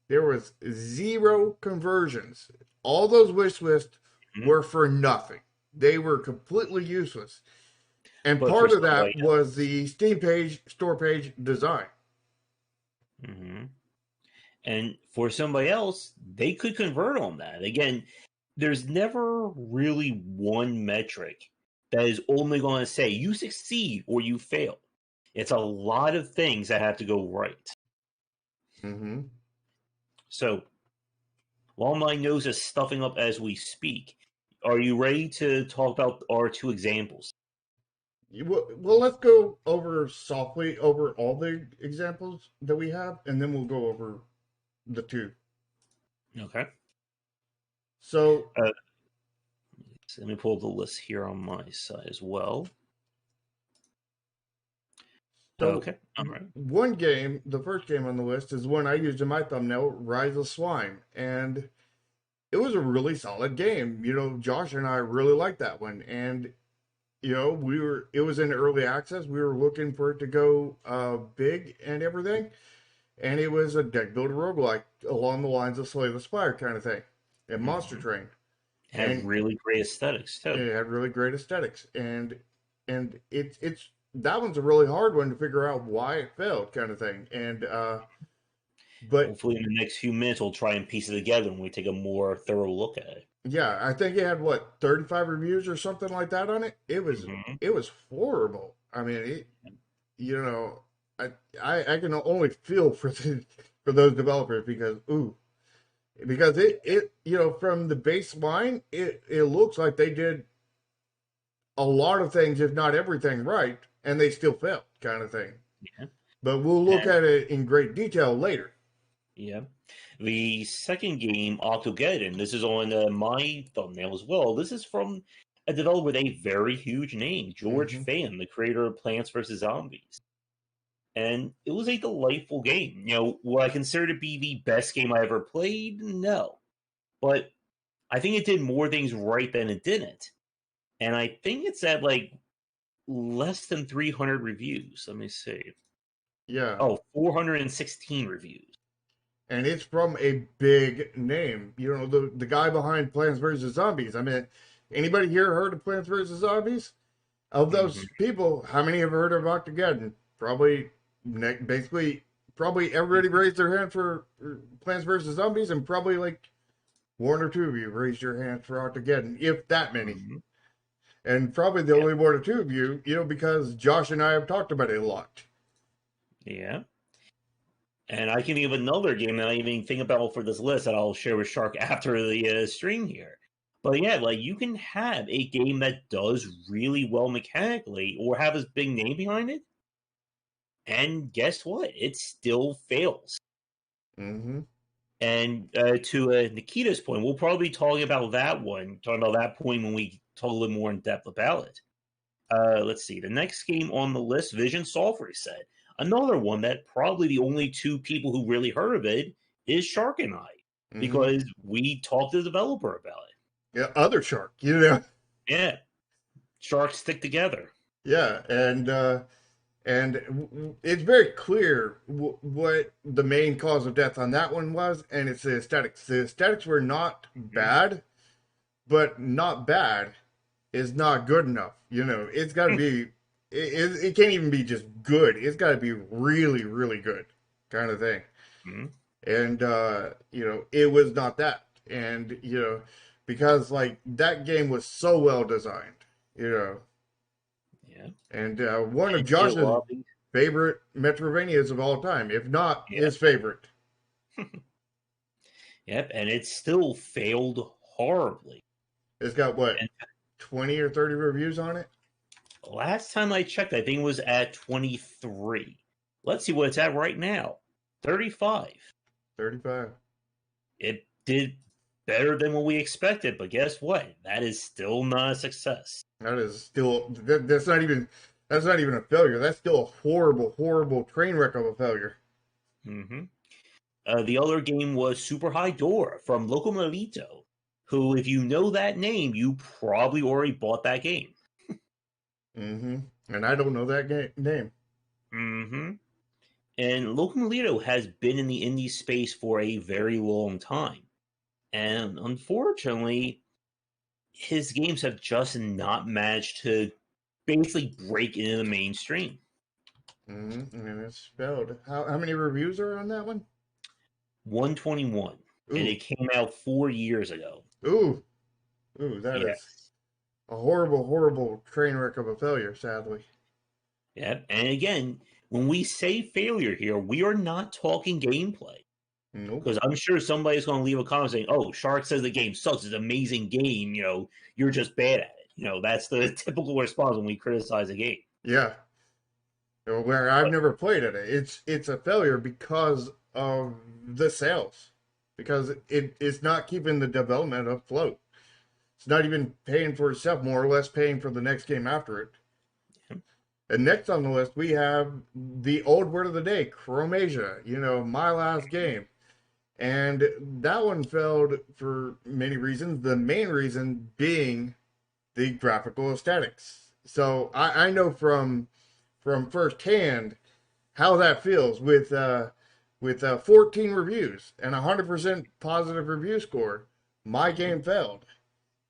There was zero conversions. All those wish lists Mhm. were for nothing. They were completely useless. And But for part of somebody that was else. the Steam page, store page design. Mhm. And for somebody else, they could convert on that. Again, there's never really one metric that is only going to say you succeed or you fail. It's a lot of things that have to go right. Mm-hmm. So while my nose is stuffing up as we speak, are you ready to talk about our two examples? Well, let's go over softly over all the examples that we have, and then we'll go over the two. Okay. So, Uh, so let me pull up the list here on my side as well. so Okay. All right. one game, the first game on the list, is one I used in my thumbnail, Rise of Swine, and it was a really solid game. You know, Josh and I really liked that one, and you know, it was in early access. We were looking for it to go big and everything, and it was a deck builder roguelike along the lines of Slay the Spire kind of thing, and Monster Mm-hmm. Train, Had and really great aesthetics too. it had really great aesthetics, and it's that one's a really hard one to figure out why it failed, kind of thing, and but Hopefully, in the next few minutes, we'll try and piece it together when we take a more thorough look at it. yeah, I think it had what 35 reviews or something like that on it. Mm-hmm. It was horrible. I mean, you know, I can only feel for for those developers, because because it you know, from the baseline, it looks like they did a lot of things, if not everything, right, and they still failed, kind of thing. Yeah. But we'll look And, at it in great detail later. yeah. The second game, Octogeddon, this is on my thumbnail as well. This is from a developer with a very huge name, George Hmm. Fan, the creator of Plants vs. Zombies. And it was a delightful game. You know, what I consider to be the best game I ever played? No. But I think it did more things right than it didn't. And I think it's at like less than 300 reviews. Let me see. Yeah, Oh, 416 reviews. and it's from a big name. You know, the guy behind Plants vs Zombies. I mean, anybody here heard of Plants vs Zombies? Of Hmm. those people, how many have heard of Octagon? Probably, basically, probably everybody raised their hand for Plants vs Zombies, and probably like one or two of you raised your hand for Octagon, if that many. Hmm. And probably the Yeah, only one or two of you, you know, because Josh and I have talked about it a lot. yeah. And I can give another game that I even think about for this list that I'll share with Shark after the stream here. But yeah, like you can have a game that does really well mechanically or have a big name behind it, and guess what? It still fails. Mm-hmm. And to Nikita's point, we'll probably be talking about that one, talking about that point when we talk a little more in depth about it. Let's see. The next game on the list, Vision Software said. Another one that probably the only two people who really heard of it is Shark and I, Mm-hmm. because we talked to the developer about it. Yeah, other shark, you know. Yeah, sharks stick together. Yeah, and it's very clear what the main cause of death on that one was, and it's the aesthetics. The aesthetics were not Mhm. bad, but not bad is not good enough. It's got to be. It can't even be just good. It's got to be really, really good, kind of thing. Mm-hmm. And it was not that. And because like that game was so well designed. Yeah. And one of And still Josh's lobby. favorite Metrovanias of all time, if not Yep. his favorite. Yep. And it still failed horribly. It's got what, And 20 or 30 reviews on it? last time I checked, I think it was at 23. Let's see what it's at right now. 35. 35. It did better than what we expected, but guess what? That is still not a success. That is still that's not even a failure. That's still a horrible, horrible train wreck of a failure. Mm-hmm. The other game was Super High Door from Loco Malito, who, if you know that name, you probably already bought that game. Mm-hmm. And I don't know that name. Mm-hmm. And Loco Malito has been in the indie space for a very long time. And unfortunately, his games have just not managed to basically break into the mainstream. Mm-hmm. And it's spelled. How many reviews are on that one? 121. And Ooh, it came out 4 years ago. ooh, ooh. That is Yes. a horrible, horrible train wreck of a failure. Sadly. Yep. And again, when we say failure here, we are not talking gameplay. Nope. Because I'm sure somebody's going to leave a comment saying, "Oh, Shark says the game sucks. It's an amazing game. You're just bad at it." That's the typical response when we criticize a game. Yeah. Where I've never played it. It's a failure because of the sales, because it's not keeping the development afloat. It's not even paying for itself, more or less paying for the next game after it. And next on the list, we have the old word of the day, Chromasia, my last game. And that one failed for many reasons. The main reason being the graphical aesthetics. So I know from firsthand how that feels with 14 reviews and 100% positive review score. My game failed,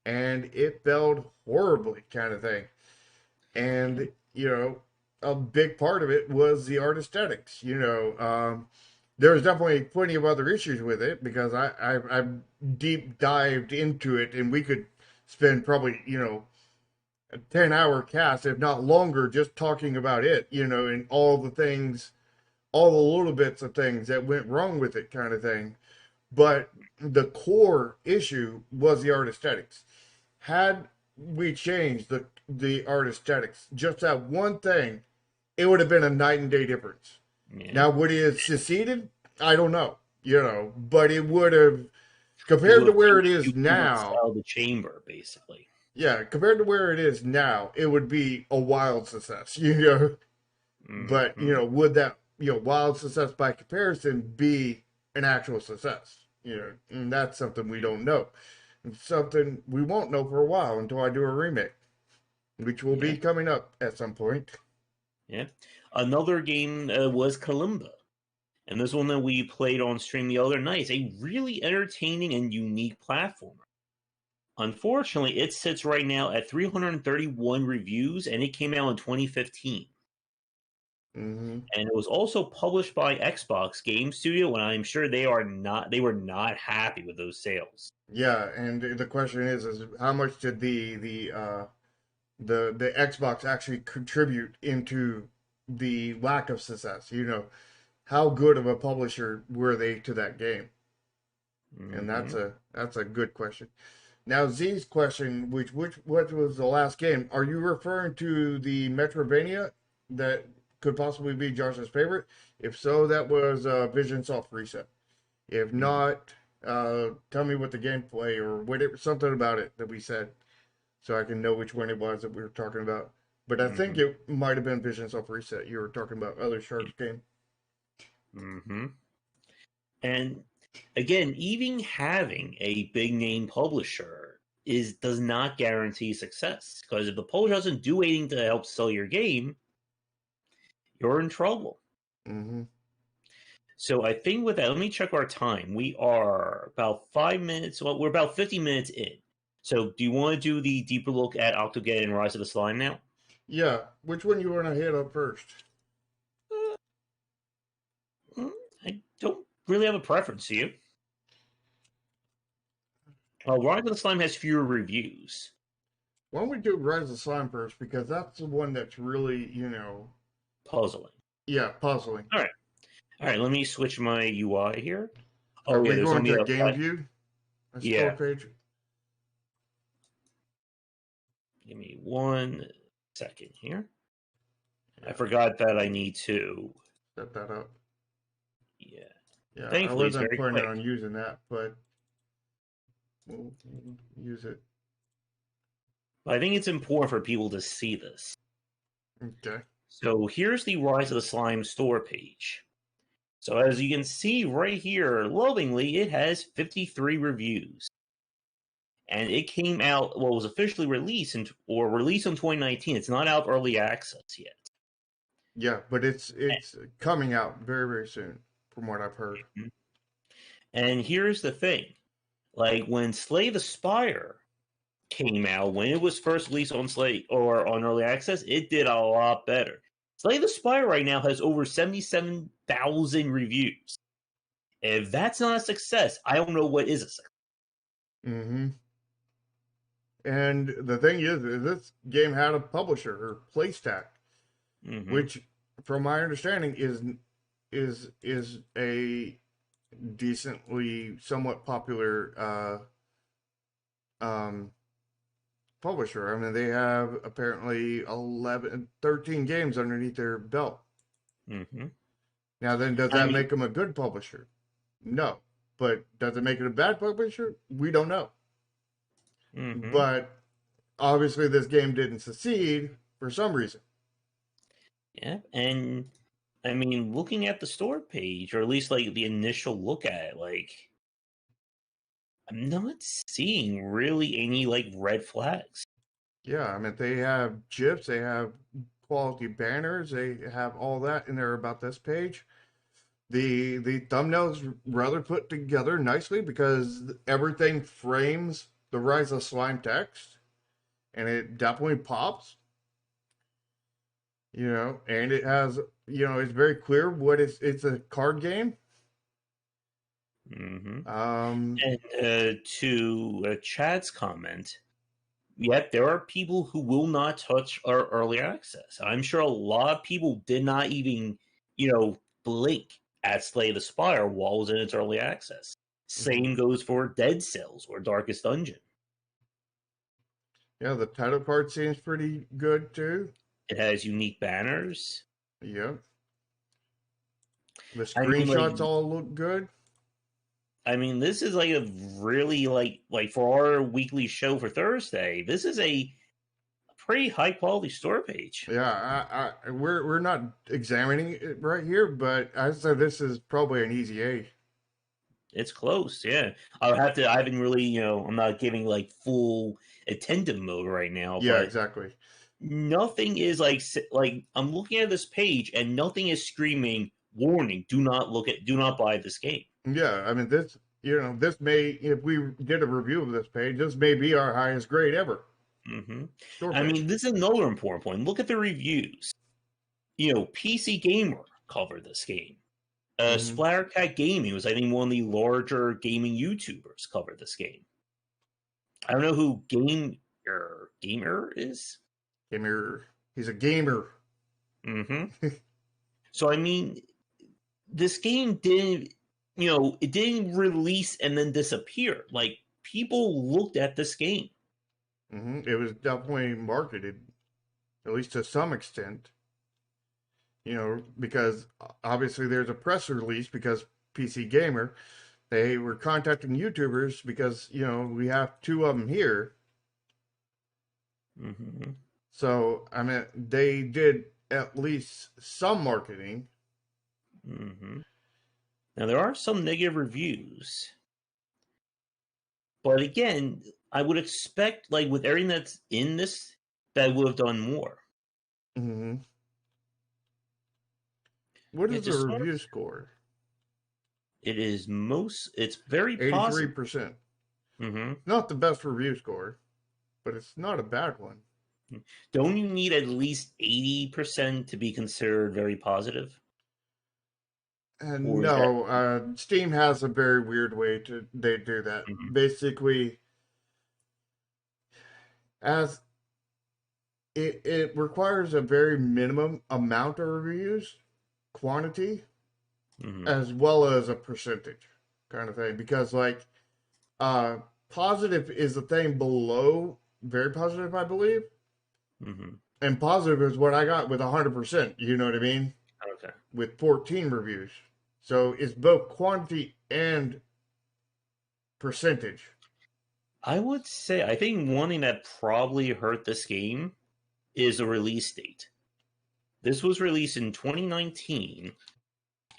and it failed horribly, kind of thing. And a big part of it was the art aesthetics. There was definitely plenty of other issues with it because I've deep dived into it, and we could spend probably a 10-hour cast, if not longer, just talking about it. And all the things, all the little bits of things that went wrong with it, kind of thing. But the core issue was the art aesthetics. Had we changed the art aesthetics, just that one thing, it would have been a night and day difference. Yeah. Now, would it have succeeded? I don't know, but it would have, It compared to would where it you is now. sell the chamber, basically. Yeah, compared to where it is now, it would be a wild success, But, Mm-hmm. would that, wild success by comparison be an actual success? And that's something we don't know. It's something we won't know for a while until I do a remake, which will Yeah. be coming up at some point. Yeah. Another game was Kalimba. And this one that we played on stream the other night is a really entertaining and unique platformer. Unfortunately, it sits right now at 331 reviews, and it came out in 2015. Mm-hmm. And it was also published by Xbox Game Studio, and I'm sure they were not happy with those sales. Yeah, and the question is how much did the Xbox actually contribute into the lack of success? How good of a publisher were they to that game? And Mm-hmm. that's a good question. Now Z's question, which what was the last game? Are you referring to the Metrovania that could possibly be Josh's favorite? If so, that was Vision Soft Reset. If Mm-hmm. not, tell me what the gameplay or whatever, something about it that we said, so I can know which one it was that we were talking about. But I think Mm-hmm. it might have been Vision Soft Reset. You were talking about other Sharks game. Mm-hmm. And again, even having a big name publisher does not guarantee success. Because if the publisher doesn't do anything to help sell your game, you're in trouble. Mm-hmm. So I think with that, let me check our time. We are about 5 minutes. Well, we're about 50 minutes in. So, do you want to do the deeper look at Octogate and Rise of the Slime now? Yeah. Which one you want to hit up first? I don't really have a preference. Do you? Rise of the Slime has fewer reviews. Why don't we do Rise of Slime first? Because that's the one that's really, Puzzling. yeah, puzzling. All right. Let me switch my UI here. Are we There's going only to a game view? A store page? Give me 1 second here. Yeah. I forgot that I need to Set that up. Yeah. Yeah, Thankfully, I it's wasn't very planning quick. on using that, but we'll use it. But I think it's important for people to see this. Okay. So here's the Rise of the Slime store page. So as you can see right here, lovingly, it has 53 reviews. And it came out, well, it was officially released released in 2019. It's not out early access yet. Yeah, but it's coming out very, very soon, from what I've heard. And here's the thing. Like when Slay the Spire came out, when it was first released on Slay or on early access, it did a lot better. Slay the Spire right now has over 77,000 reviews. If that's not a success, I don't know what is a success. Mm-hmm. And the thing is, this game had a publisher or PlayStack, which, from my understanding, is a decently somewhat popular publisher. I mean, they have apparently 13 games underneath their belt. Now then, does that make them a good publisher? No. But does it make it a bad publisher? We don't know. But obviously this game didn't succeed for some reason. Yeah, and I mean, looking at the store page, or at least like the initial look at it, like I'm not seeing really any like red flags. Yeah, I mean they have GIFs, they have quality banners, they have all that in there about this page. The thumbnail's rather put together nicely because everything frames the Rise of Slime text, and it definitely pops. And it has, it's very clear what it's a card game. And to Chad's comment, yet there are people who will not touch our early access. I'm sure a lot of people did not even, blink at Slay the Spire while it was in its early access. Same goes for Dead Cells or Darkest Dungeon. Yeah, the title card seems pretty good too. It has unique banners. Yep. The screenshots all look good. I mean, this is like a really like for our weekly show for Thursday. This is a pretty high quality store page. Yeah, we're not examining it right here, but I said this is probably an easy A. It's close, yeah. I haven't really, I'm not giving like full attentive mode right now. Yeah, but exactly. Nothing is like I'm looking at this page and nothing is screaming warning. Do not buy this game. Yeah, I mean this may, if we did a review of this page, this may be our highest grade ever. I mean, this is another important point. Look at the reviews. PC Gamer covered this game. Splattercat Gaming was, I think, one of the larger gaming YouTubers covered this game. I don't know who Gamer is. Gamer. He's a gamer. So, I mean, this game didn't, it didn't release and then disappear. Like, people looked at this game. It was definitely marketed, at least to some extent. Because obviously there's a press release because PC Gamer, they were contacting YouTubers because, we have two of them here. So, I mean, they did at least some marketing. Now, there are some negative reviews. But again, I would expect, like, with everything that's in this, that I would have done more. What is the review score? It is it's very 83%. Mm-hmm. Not the best review score, but it's not a bad one. Don't you need at least 80% to be considered very positive? And Or is that? no, Steam has a very weird way they do that. Mhm. Basically, as it requires a very minimum amount of reviews, quantity, Mhm. as well as a percentage kind of thing. Because like uh positive is the thing below very positive, I believe. Mhm. And positive is what I got with 100%. You know what I mean? Okay. With 14 reviews. So it's both quantity and percentage. I would say I think one thing that probably hurt this game is a release date. This was released in 2019,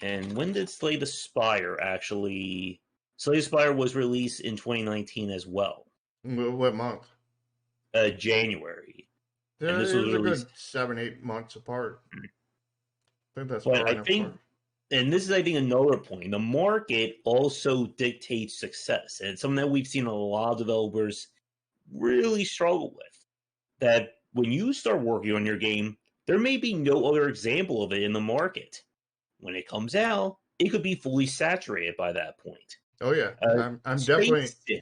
and when did Slay the Spire actually? Slay the Spire was released in 2019 as well, What month? January, and this It was was a released. good 7, 8 months apart. I think that's But far I enough think, apart. and this is I think another point. The market also dictates success, and it's something that we've seen a lot of developers really struggle with. That when you start working on your game, there may be no other example of it in the market. When it comes out, it could be fully saturated by that point. Oh yeah, Uh, I'm definitely Space,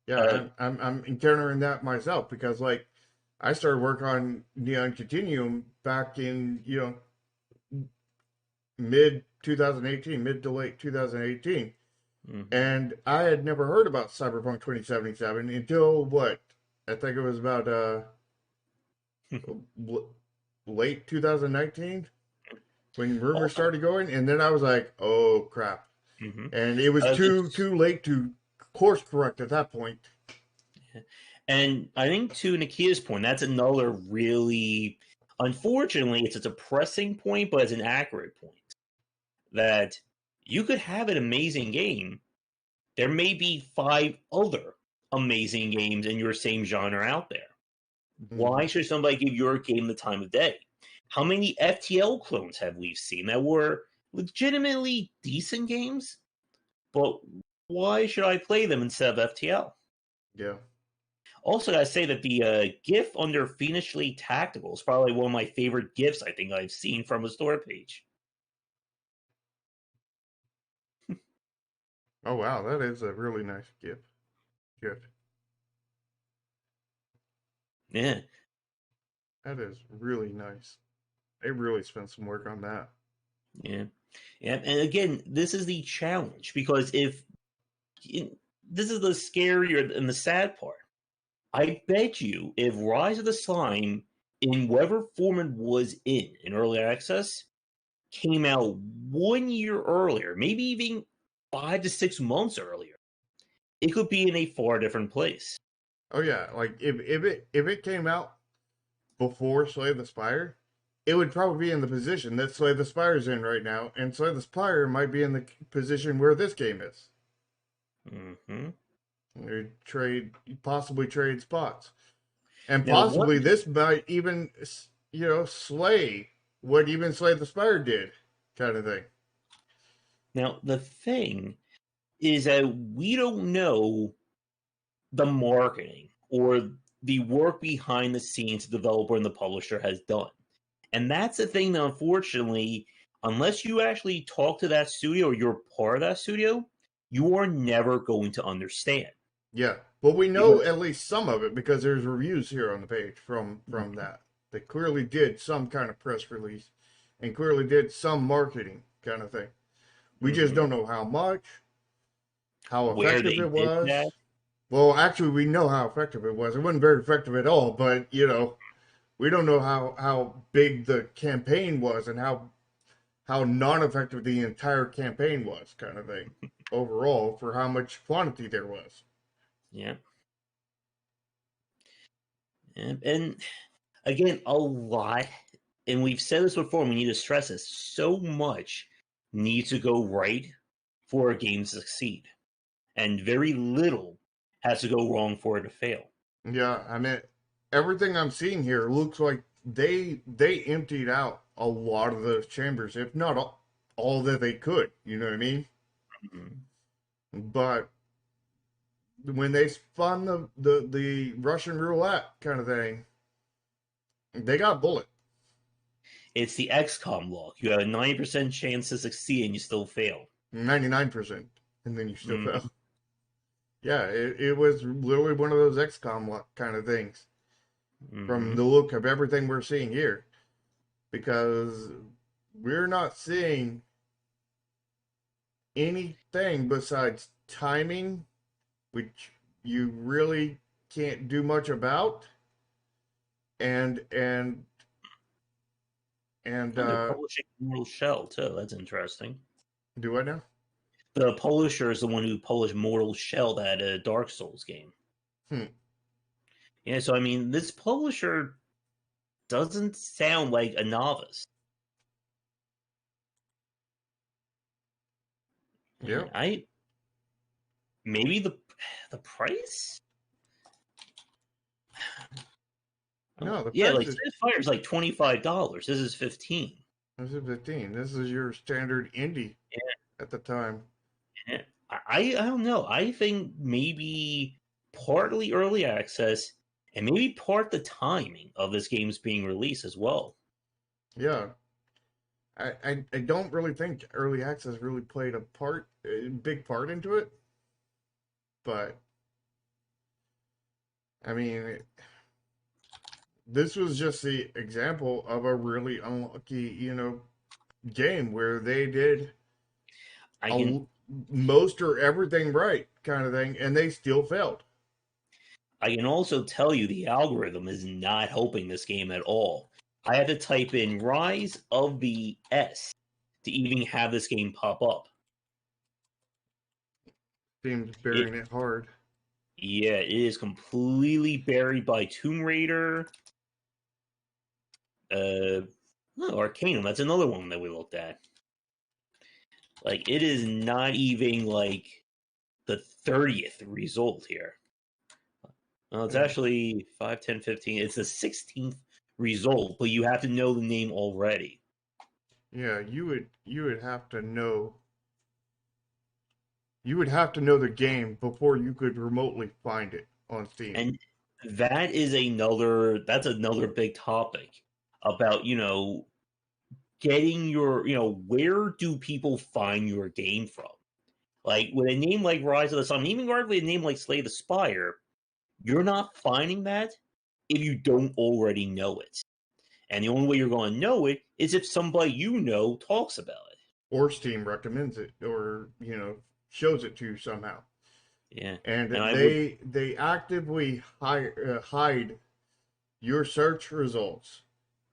yeah uh, I'm encountering that myself because like I started work on Neon Continuum back in mid 2018, mid to late 2018, mhm. and I had never heard about Cyberpunk 2077 until what I think it was about late 2019 when rumors Also, started going, and then I was like, oh crap, mhm. and it was It's too late to course correct at that point. and I think to Nakia's point, that's another really, unfortunately, it's a depressing point, but it's an accurate point that you could have an amazing game. There may be five other amazing games in your same genre out there. Mm-hmm. Why should somebody give your game the time of day? How many FTL clones have we seen that were legitimately decent games? But why should I play them instead of FTL? Yeah. Also, gotta say that the GIF under Fiendishly Tactical is probably one of my favorite GIFs I think I've seen from a store page. Oh wow, that is a really nice gift. Gift. Yeah, That is really nice. They really spent some work on that. yeah, yeah. And again, this is the challenge because if this is the scary and the sad part. I bet you if Rise of the Slime, in whatever form it was in early access, came out 1 year earlier, maybe even 5 to 6 months earlier, it could be in a far different place. Oh yeah, like if it came out before Slay the Spire, it would probably be in the position that Slay the Spire's in right now, and Slay the Spire might be in the position where this game is. Hmm. They possibly trade spots, and Now, one possibly this might even slay what even Slay the Spire did, kind of thing. now the thing is that we don't know the marketing or the work behind the scenes the developer and the publisher has done. And that's the thing that unfortunately, unless you actually talk to that studio or you're part of that studio, you are never going to understand. Yeah, but we know Because at least some of it because there's reviews here on the page from that. They clearly did some kind of press release and clearly did some marketing kind of thing. We just mhm, don't know how much, how where effective they it did that, was. Well, actually, we know how effective it was. It wasn't very effective at all, but we don't know how big the campaign was and how non-effective the entire campaign was, kind of thing, overall for how much quantity there was. yeah. And again, a lot, and we've said this before, we need to stress this, so much needs to go right for a game to succeed. And very little has to go wrong for it to fail. Yeah, I mean, everything I'm seeing here looks like they emptied out a lot of those chambers, if not all that they could. You know what I mean? Mhm. But when they spun the Russian roulette kind of thing, they got bullet. It's the XCOM look. You have a 90% chance to succeed and you still fail. 99%, and then you still Mm. fail. Yeah, it was literally one of those XCOM kind of things from the look of everything we're seeing here, because we're not seeing anything besides timing, which you really can't do much about, and They're publishing Mortal Shell too. That's interesting. do what now? The publisher is the one who published Mortal Shell, that Dark Souls game. Yeah, so I mean, this publisher doesn't sound like a novice. Yeah. Maybe the price. No, the yeah, price like is Fire is like $25. This is 15. this is 15. This is your standard indie at the time. Yeah. I don't know. I think maybe partly early access and maybe part the timing of this game's being released as well. Yeah. I don't really think early access really played a big part into it. But I mean, this was just the example of a really unlucky, game where they did most or everything right kind of thing, and they still failed. I can also tell you the algorithm is not helping this game at all. I had to type in Rise of the S to even have this game pop up. Seems burying it hard. Yeah, it is completely buried by Tomb Raider. Arcanum, that's another one that we looked at. Like, it is not even like the 30th result here. Well, it's actually 5, 10, 15. It's the 16th result, but you have to know the name already. Yeah, you would have to know. You would have to know the game before you could remotely find it on Steam. And that's another big topic about, getting your, where do people find your game from? Like, with a name like Rise of the Sun, even with a name like Slay the Spire, you're not finding that if you don't already know it. And the only way you're going to know it is if somebody you know talks about it. Or Steam recommends it, or, shows it to you somehow. Yeah. And they actively hide your search results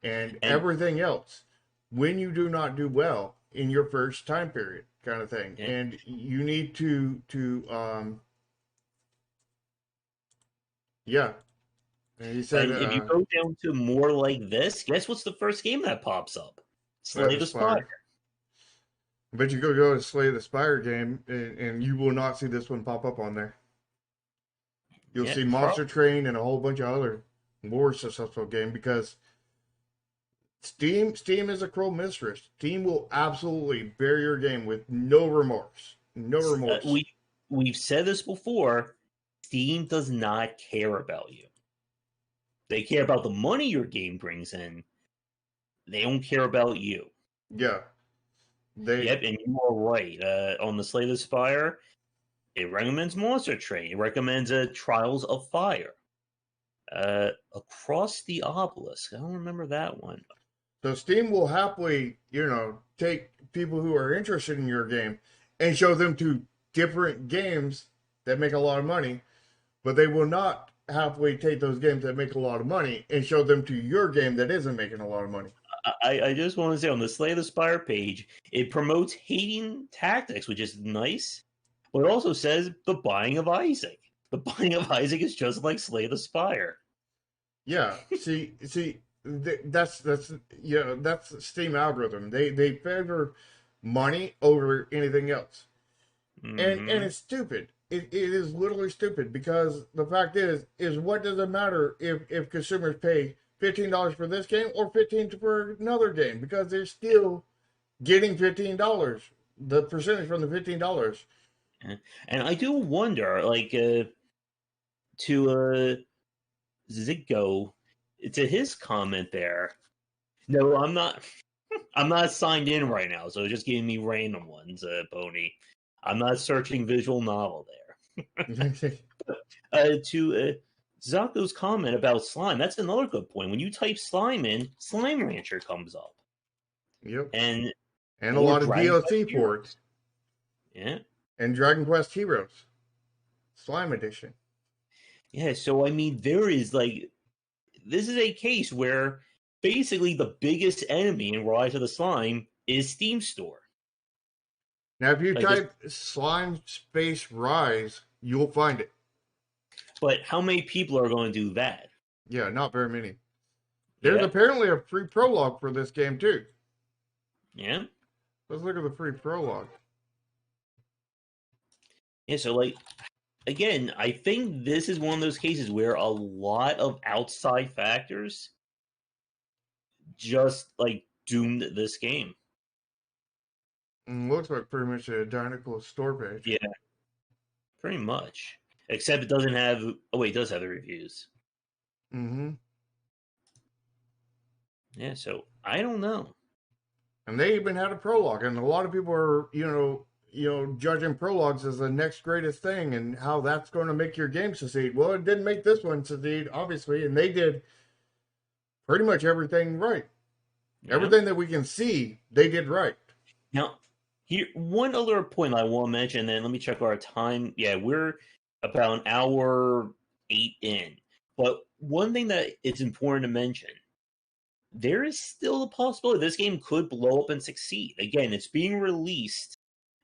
and everything else when you do not do well in your first time period kind of thing. Yeah. And you need to yeah. And he said, if you go down to more like this, guess what's the first game that pops up? Slay the Spire. But you go to Slay the Spire game, and you will not see this one pop up on there. You'll see Monster Train and a whole bunch of other more successful game, because Steam is a cruel mistress. Steam will absolutely bury your game with no remorse. No remorse. We've said this before. Steam does not care about you. They care about the money your game brings in. They don't care about you. Yeah. Yep, and you are right. On the Slay the Spire, it recommends Monster Train. It recommends Trials of Fire. Across the Obelisk. I don't remember that one. So Steam will happily, take people who are interested in your game and show them to different games that make a lot of money, but they will not happily take those games that make a lot of money and show them to your game that isn't making a lot of money. I just want to say, on the Slay the Spire page, it promotes hating tactics, which is nice, but it also says the buying of Isaac. The buying of Isaac is just like Slay the Spire. Yeah, see, that's Steam algorithm. They favor money over anything else, and it's stupid. It is literally stupid, because the fact is what does it matter if consumers pay $15 for this game or $15 for another game, because they're still getting $15, the percentage from the $15. And I do wonder, like, to Ziggo, to his comment there. No, I'm not. I'm not signed in right now, so just giving me random ones, Pony. I'm not searching visual novel there. To Zako's comment about slime, that's another good point. When you type slime in, Slime Rancher comes up. Yep. And a lot of DLC for it. Yeah. And Dragon Quest Heroes. Slime Edition. Yeah, so I mean, this is a case where basically the biggest enemy in Rise of the Slime is Steam Store. Now, if you type slime space rise, you'll find it. But how many people are going to do that? Yeah, not very many. There's apparently a free prologue for this game, too. Yeah? Let's look at the free prologue. Yeah, so, again, I think this is one of those cases where a lot of outside factors just, doomed this game. Looks like pretty much a identical store page. Yeah, pretty much. Except it doesn't have... Oh, wait, it does have the reviews. Mm-hmm. Yeah, so I don't know. And they even had a prologue, and a lot of people are, judging prologues as the next greatest thing and how that's going to make your game succeed. Well, it didn't make this one succeed, obviously, and they did pretty much everything right. Yeah. Everything that we can see, they did right. Now, here, one other point I want to mention, and then let me check our time. Yeah, we're about an hour 8 in. But one thing that it's important to mention, there is still a possibility this game could blow up and succeed. Again, it's being released,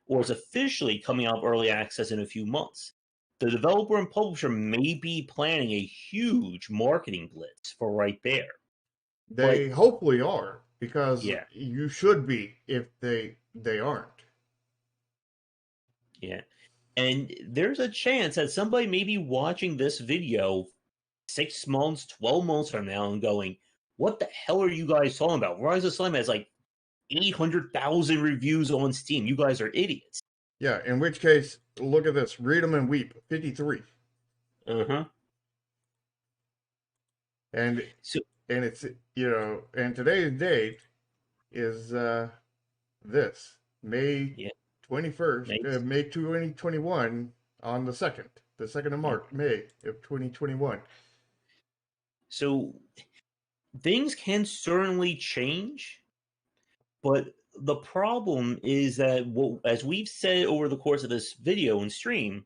or it's officially coming out of early access in a few months. The developer and publisher may be planning a huge marketing blitz for right there. They hopefully are, because you should be if they aren't. Yeah. And there's a chance that somebody may be watching this video 6 months, 12 months from now and going, what the hell are you guys talking about? Rise of Slime has 800,000 reviews on Steam. You guys are idiots. Yeah, in which case, look at this. Read them and weep. 53. Uh-huh. And it's, and today's date is this. May 21st, May 2021, on the 2nd of March, May of 2021. So things can certainly change, but the problem is that, as we've said over the course of this video and stream,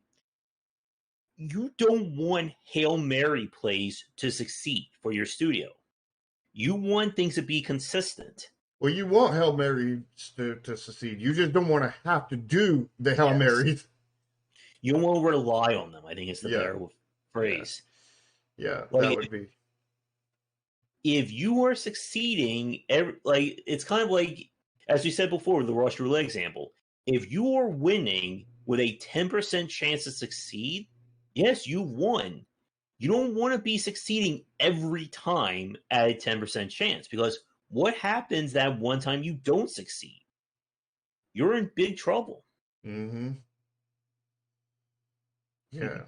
you don't want Hail Mary plays to succeed for your studio. You want things to be consistent. Well, you want Hail Marys to succeed. You just don't want to have to do the Hail Marys. You don't want to rely on them, I think is the better phrase. Yeah, that would be. If you are succeeding, it's kind of like, as we said before with the Rush Roulette example, if you are winning with a 10% chance to succeed, yes, you won. You don't want to be succeeding every time at a 10% chance, because what happens that one time you don't succeed? You're in big trouble. Mm-hmm. Yeah.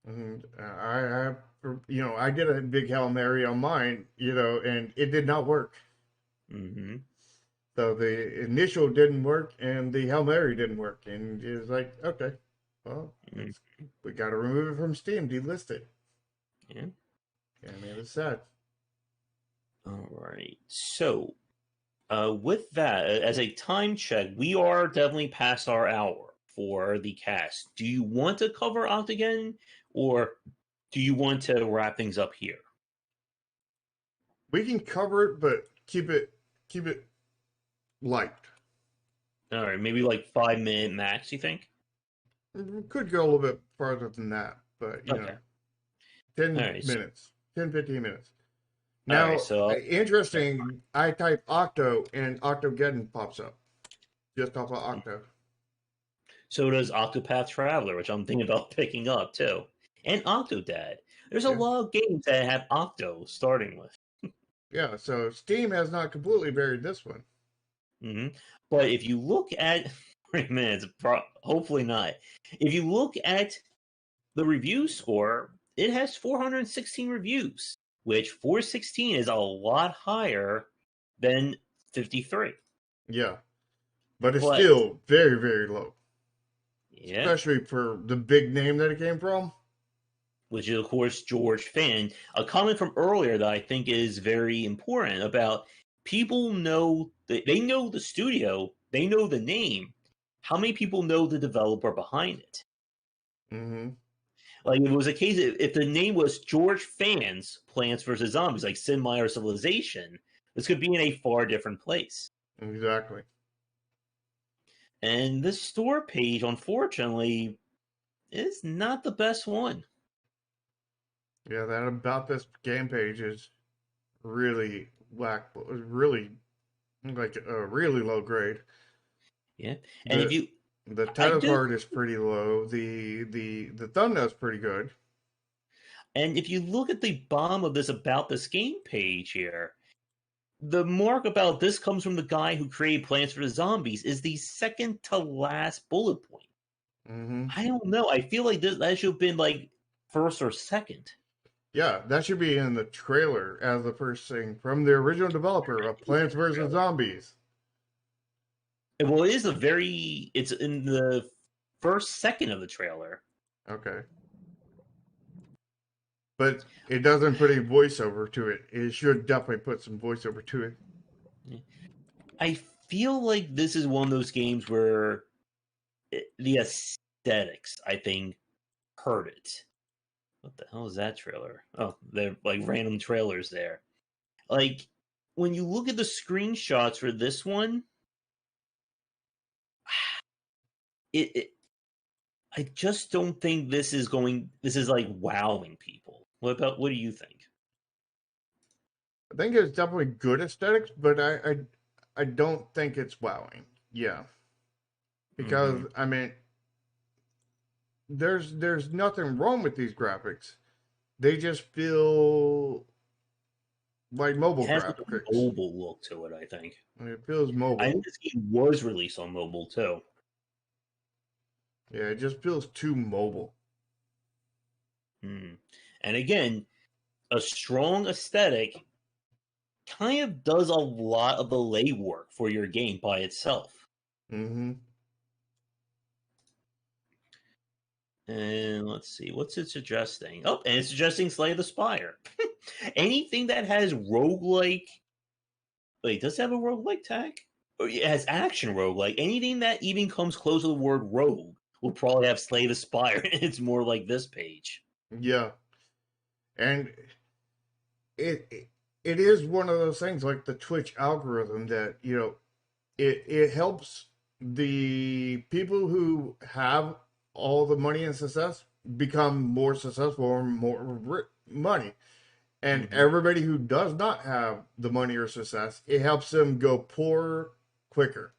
And I did a big Hail Mary on mine, and it did not work. Mm-hmm. So the initial didn't work, and the Hail Mary didn't work. And it was like, okay, well, we got to remove it from Steam, delist it. Yeah. Yeah, man, it's sad. All right. So, with that, as a time check, we are definitely past our hour for the cast. Do you want to cover Octagon, or do you want to wrap things up here? We can cover it, but keep it light. All right, maybe 5-minute max, you think? We could go a little bit farther than that, but, 10 minutes, 10, 15 minutes. Now, interesting, I type Octo, and Octogeddon pops up. Just off of Octo. So does Octopath Traveler, which I'm thinking about picking up, too. And Octodad. There's a lot of games that have Octo starting with. Yeah, so Steam has not completely buried this one. Mm-hmm. But if you look at... Wait a minute, hopefully not. If you look at the review score, it has 416 reviews, which 416 is a lot higher than 53. Yeah. But it's But still very, very low. yeah, Especially for the big name that it came from. which is of course George Finn. A comment from earlier that I think is very important about people know that they know the studio, they know the name. How many people know the developer behind it? Mm-hmm. Like if it was a case if the name was George Fans Plants vs Zombies, like Sid Meier's Civilization, this could be in a far different place. Exactly. And this store page, unfortunately, is not the best one. Yeah, that about this game page is really really like a really low grade. Yeah, and if The you, the I title do, card is pretty low. The thumbnail's pretty good. and if you look at the bottom of this about this game page here, the mark about this comes from the guy who created Plants vs Zombies is the second to last bullet point. Mm-hmm. I don't know. I feel like that should have been like first or second. Yeah, that should be in the trailer as the first thing from the original developer of Plants vs Zombies. Well, it is a very. It's in the first second of the trailer. Okay. But it doesn't put a voiceover to it. It should definitely put some voiceover to it. I feel like this is one of those games where the aesthetics, I think, hurt it. What the hell is that trailer? Oh, they're like random trailers there. Like when you look at the screenshots for this one, it I just don't think this is going. This is like wowing people. What do you think? I think it's definitely good aesthetics, but I don't think it's wowing. Yeah. Because Mm-hmm. I mean there's nothing wrong with these graphics. They just feel like It mobile has like a graphics. mobile look to it. I think. It feels I mobile. think this game was released on mobile too. Yeah, it just feels too mobile. Hmm. And again, a strong aesthetic kind of does a lot of the legwork for your game by itself. Mm-hmm. And let's see, what's it suggesting? Oh, and it's suggesting Slay the Spire. Anything that has roguelike. Wait, does it have a roguelike tag? Or it has action roguelike. Anything that even comes close to the word rogue will probably have Slay the Spire. It's more like this page. Yeah. And it it is one of those things like the Twitch algorithm that, it helps the people who have all the money and success become more successful or more money. And Mm-hmm. everybody who does not have the money or success, it helps them go poor quicker.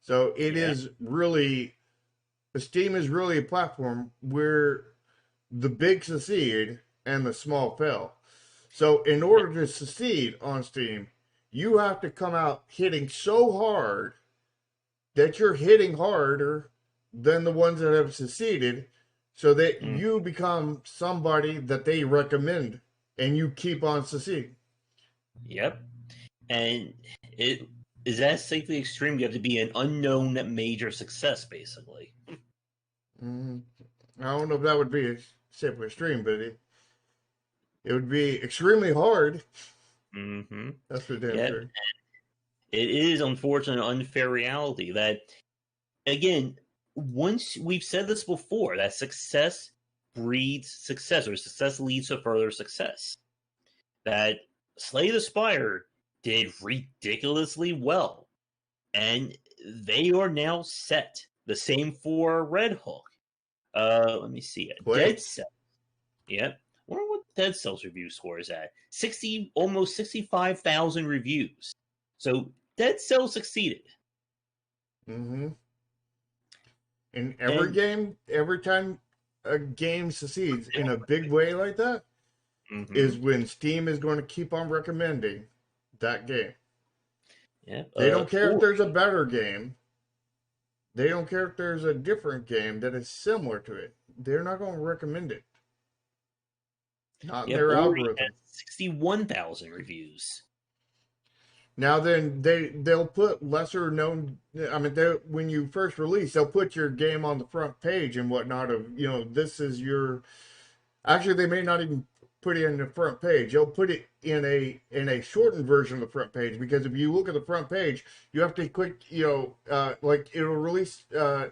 So it Yeah. is really, Steam is really a platform where the big succeed and the small fail. So in order to succeed on Steam, you have to come out hitting so hard that you're hitting harder than the ones that have succeeded so that Mm. you become somebody that they recommend and you keep on succeeding. Yep. And it is that safely extreme. You have to be an unknown major success, basically. Mm, I don't know if that would be a simple extreme, but it would be extremely hard. Mm-hmm. That's for damn Yep. sure. It is unfortunate, unfair reality that again, once we've said this before, that success breeds success, or success leads to further success. That Slay the Spire did ridiculously well, and they are now set. The same for Red Hook. Let me see it. Play. Dead Cell. Yep. I wonder what Dead Cell's review score is at. Almost 65,000 reviews. So Dead Cell succeeded. Mm-hmm. In every And game, every time a game succeeds in a big way like that, mm-hmm. is when Steam is going to keep on recommending that game. Yeah. They don't care if Or there's a better game. They don't care if there's a different game that is similar to it. They're not going to recommend it. Not in Yep, their already algorithm. has 61,000 reviews. Now then, they'll put lesser known. I mean, when you first release, they'll put your game on the front page and whatnot. Of this is your. Actually, they may not even put it in the front page. They'll put it in a shortened version of the front page, because if you look at the front page, you have to click. Like it'll release,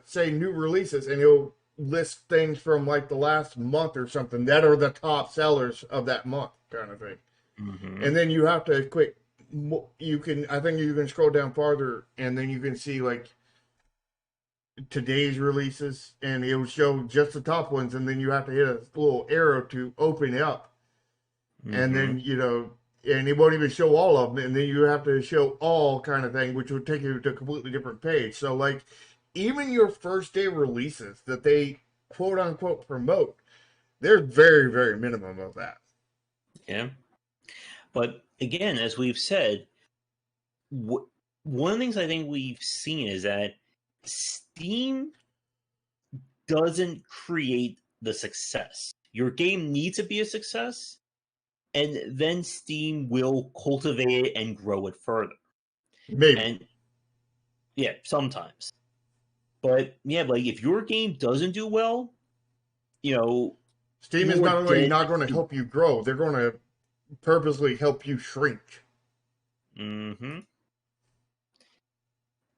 say new releases, and it'll list things from like the last month or something that are the top sellers of that month, kind of thing. Mm-hmm. And then you have to click. I think you can scroll down farther, and then you can see like today's releases, and it will show just the top ones, and then you have to hit a little arrow to open it up, and Mm-hmm. then and it won't even show all of them, and then you have to show all kind of thing, which would take you to a completely different page. So like, even your first day releases that they quote unquote promote, there's very very minimum of that. Yeah. But again, as we've said, one of the things I think we've seen is that Steam doesn't create the success. Your game needs to be a success, and then Steam will cultivate it and grow it further. Maybe. And yeah, sometimes. But yeah, like if your game doesn't do well, you know, Steam is you're not only dead. not going to help you grow, they're going to purposely help you shrink. Mm-hmm.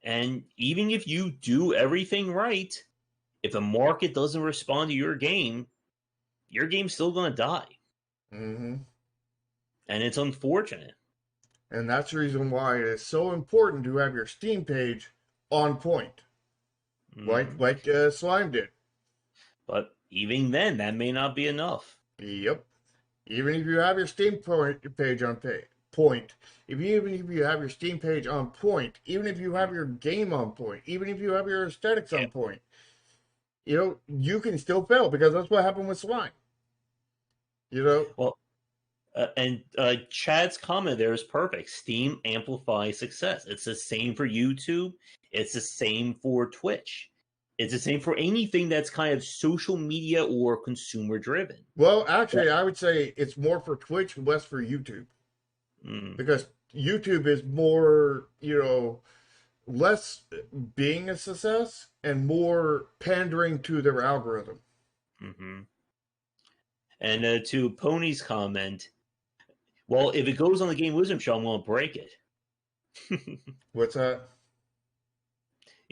And even if you do everything right, if the market doesn't respond to your game's still going to die. Hmm. And it's unfortunate. And that's the reason why it is so important to have your Steam page on point, Mm-hmm. like Slime did. But even then, that may not be enough. Yep. Even if you have your Steam page on point, even if you have your Steam page on point, even if you have your game on point, even if you have your aesthetics Yeah. on point, you can still fail, because that's what happened with Slime. You know, Well, and Chad's comment there is perfect. Steam amplifies success. It's the same for YouTube. It's the same for Twitch. It's the same for anything that's kind of social media or consumer driven. well, actually, I would say it's more for Twitch, less for YouTube, Mm, because YouTube is more, less being a success and more pandering to their algorithm. mm-hmm. And to Pony's comment, well, if it goes on the Game Wisdom show, I'm going to break it. What's that?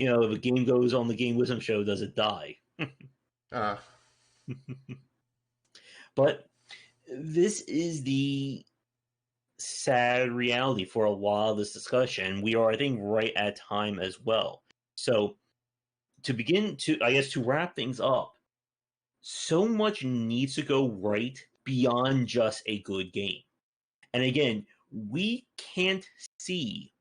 If a game goes on the Game Wisdom show, does it die? Uh, But this is the sad reality for a lot of this discussion. We are, I think, right at time as well. So to begin to, I guess, to wrap things up, so much needs to go right beyond just a good game. And again, we can't see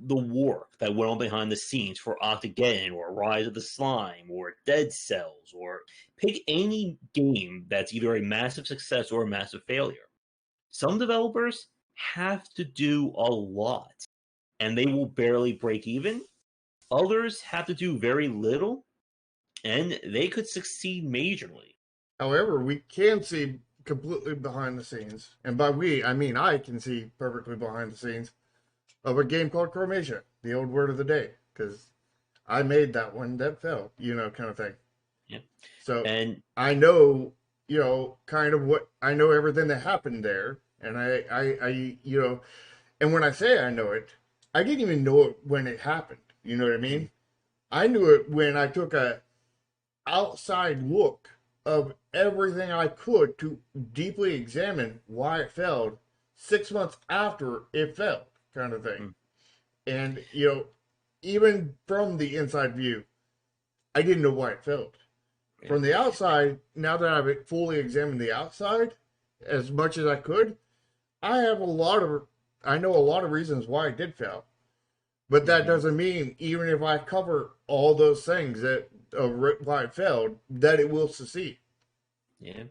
the work that went on behind the scenes for Octagon or Rise of the Slime or Dead Cells, or pick any game that's either a massive success or a massive failure. Some developers have to do a lot and they will barely break even. Others have to do very little and they could succeed majorly. However, we can see completely behind the scenes, and by we, I mean I can see perfectly behind the scenes of a game called Chromatia, the old word of the day, because I made that one that failed, kind of thing. Yeah. So And I know, kind of what I know everything that happened there, and and when I say I know it, I didn't even know it when it happened. You know what I mean? I knew it when I took a outside look of everything I could to deeply examine why it failed 6 months after it failed, kind of thing. And, even from the inside view, I didn't know why it failed. yeah. From the outside, now that I've fully examined the outside as much as I could, I know a lot of reasons why it did fail. But that doesn't mean, even if I cover all those things that why it failed, that it will succeed. Yeah.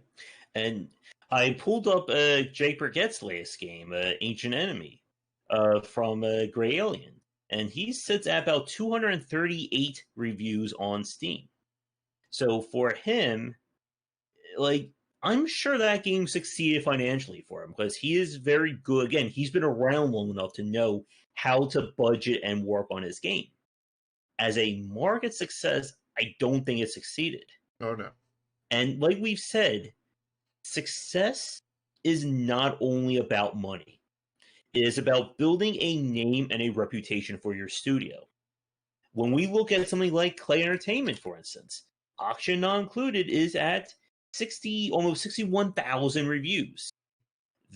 And I pulled up Jake Burgett's latest game, Ancient Enemy, from Grey Alien. And he sits at about 238 reviews on Steam. So for him, like, I'm sure that game succeeded financially for him because he is very good. Again, he's been around long enough to know how to budget and work on his game. As a market success, I don't think it succeeded. Oh no. And like we've said, success is not only about money. It is about building a name and a reputation for your studio. When we look at something like Clay Entertainment, for instance, auction not included is at almost 61,000 reviews.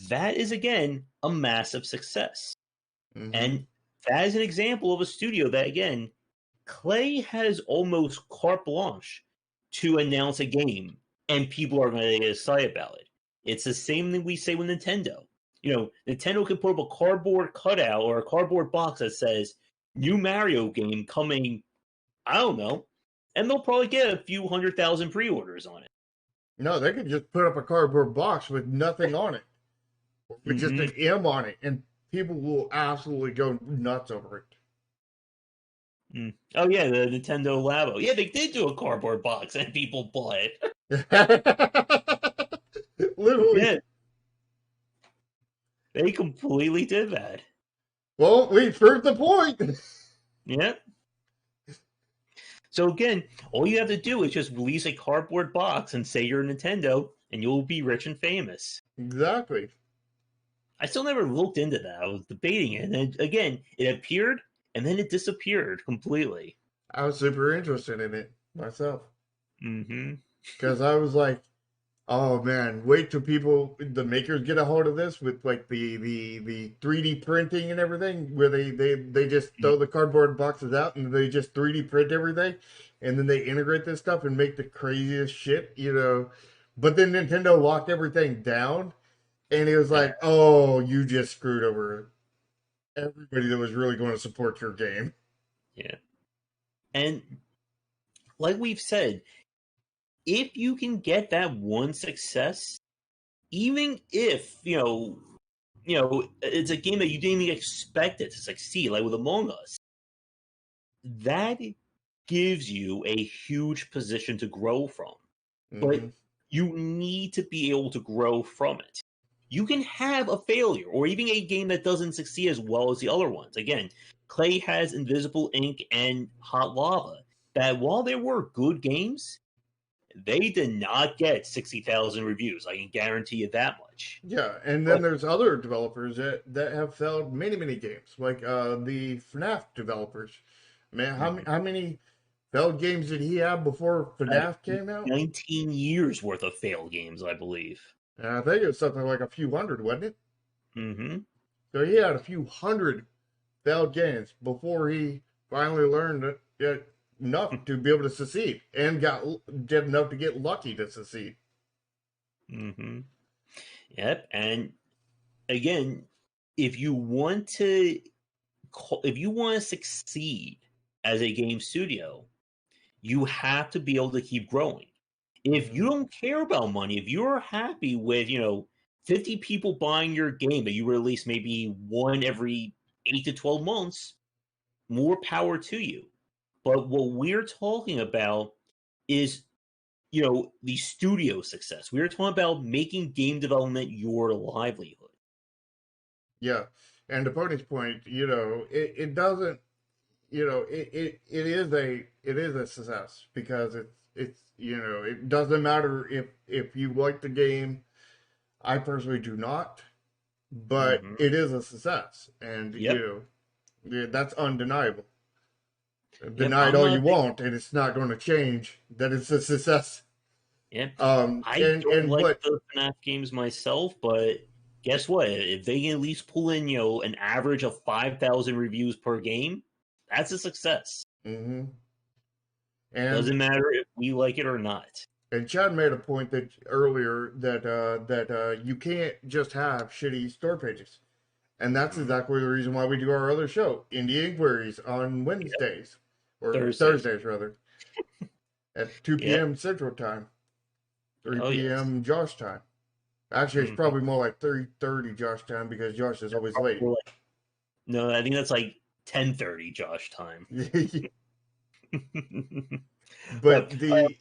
That is again a massive success. Mm-hmm. And that is an example of a studio that again, Clay has almost carte blanche to announce a game and people are going to get excited about it. It's the same thing we say with Nintendo. Nintendo can put up a cardboard cutout or a cardboard box that says new Mario game coming, I don't know, and they'll probably get a few 100,000 pre-orders on it. No, they could just put up a cardboard box with nothing on it, with just an M on it, and people will absolutely go nuts over it. Oh yeah, the Nintendo Labo. Yeah, they did do a cardboard box, and people bought it. Literally. Yeah. They completely did that. Well, we've heard the point. Yeah. So again, all you have to do is just release a cardboard box and say you're Nintendo, and you'll be rich and famous. Exactly. I still never looked into that. I was debating it, and again, it appeared and then it disappeared completely. I was super interested in it myself. Mm-hmm. Because I was like, oh man, wait till the makers get a hold of this with like the 3D printing and everything, where they just throw the cardboard boxes out and they just 3D print everything, and then they integrate this stuff and make the craziest shit, But then Nintendo locked everything down, and it was like, oh, you just screwed over everybody that was really going to support your game. Yeah. And like we've said, if you can get that one success, even if, it's a game that you didn't even expect it to succeed, like with Among Us, that gives you a huge position to grow from. Mm-hmm. But you need to be able to grow from it. You can have a failure or even a game that doesn't succeed as well as the other ones. Again, Clay has Invisible Ink and Hot Lava, that while they were good games, they did not get 60,000 reviews. I can guarantee you that much. Yeah, and then there's other developers that have failed many games, like the FNAF developers. Man, how many failed games did he have before FNAF came out? 19 years worth of failed games, I believe. And I think it was something like a few hundred, wasn't it? Mm-hmm. So he had a few hundred failed games before he finally learned enough to be able to succeed, and did enough to get lucky to succeed. Mm-hmm. Yep. And again, if you want to succeed as a game studio, you have to be able to keep growing. If you don't care about money, if you're happy with 50 people buying your game, but you release maybe one every 8 to 12 months, more power to you. But what we're talking about is the studio success. We're talking about making game development your livelihood. Yeah, and to Pony's point, it doesn't, it is a success, because it's it doesn't matter if you like the game. I personally do not, but it is a success, and that's undeniable. Deny it all you want, and it's not going to change that it's a success. Yeah, I don't like the FNAF games myself, but guess what? If they can at least pull in, an average of 5,000 reviews per game, that's a success. Mm-hmm. And doesn't matter if we like it or not. And Chad made a point earlier that you can't just have shitty store pages, and that's exactly the reason why we do our other show, Indie Inquiries, on Wednesdays or Thursdays rather, at 2 p.m. Central Time, 3 p.m. Josh time. Actually, it's probably more like 3:30 Josh time, because Josh is always late. No, I think that's like 10:30 Josh time. But We-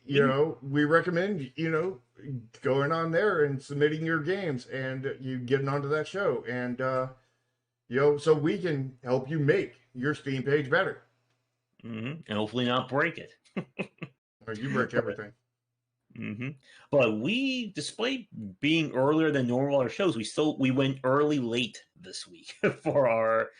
we recommend, going on there and submitting your games and you getting onto that show. And, so we can help you make your Steam page better. and hopefully not break it. Or you break everything. hmm But we, despite being earlier than normal on our shows, we went early late this week for our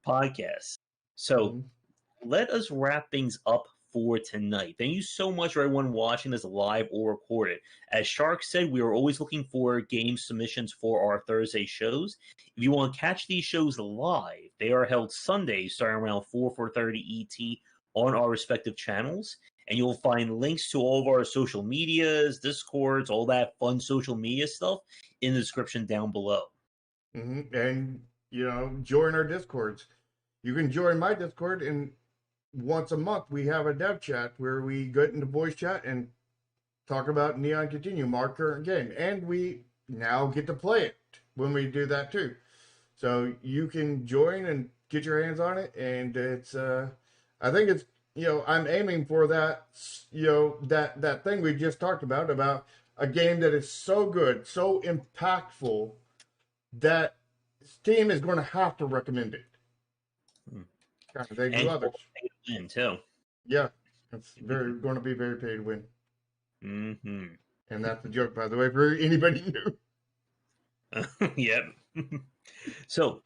podcast. So Mm-hmm. let us wrap things up for tonight. Thank you so much for everyone watching this live or recorded. As Shark said, we are always looking for game submissions for our Thursday shows. If you want to catch these shows live, they are held Sundays starting around 4:30 ET on our respective channels. And you'll find links to all of our social medias, Discords, all that fun social media stuff in the description down below. Mm-hmm. And, join our Discords. You can join my Discord, and once a month we have a dev chat where we get into voice chat and talk about Neon Continuum, our current game. And we now get to play it when we do that too. So you can join and get your hands on it. And it's, I think it's, I'm aiming for that, that thing we just talked about a game that is so good, so impactful that Steam is going to have to recommend it. Kind of, they do And others. pay to win too. Yeah, it's going to be very pay to win. Mm-hmm. And that's a joke, by the way, for anybody new. Yep. So,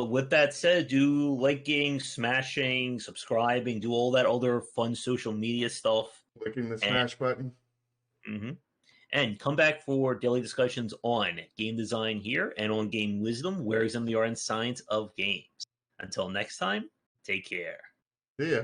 with that said, do liking, smashing, subscribing, do all that other fun social media stuff, Clicking the and smash button. mhm. And come back for daily discussions on game design here and on game wisdom, where examine the art and science of games. Until next time, take care. See ya.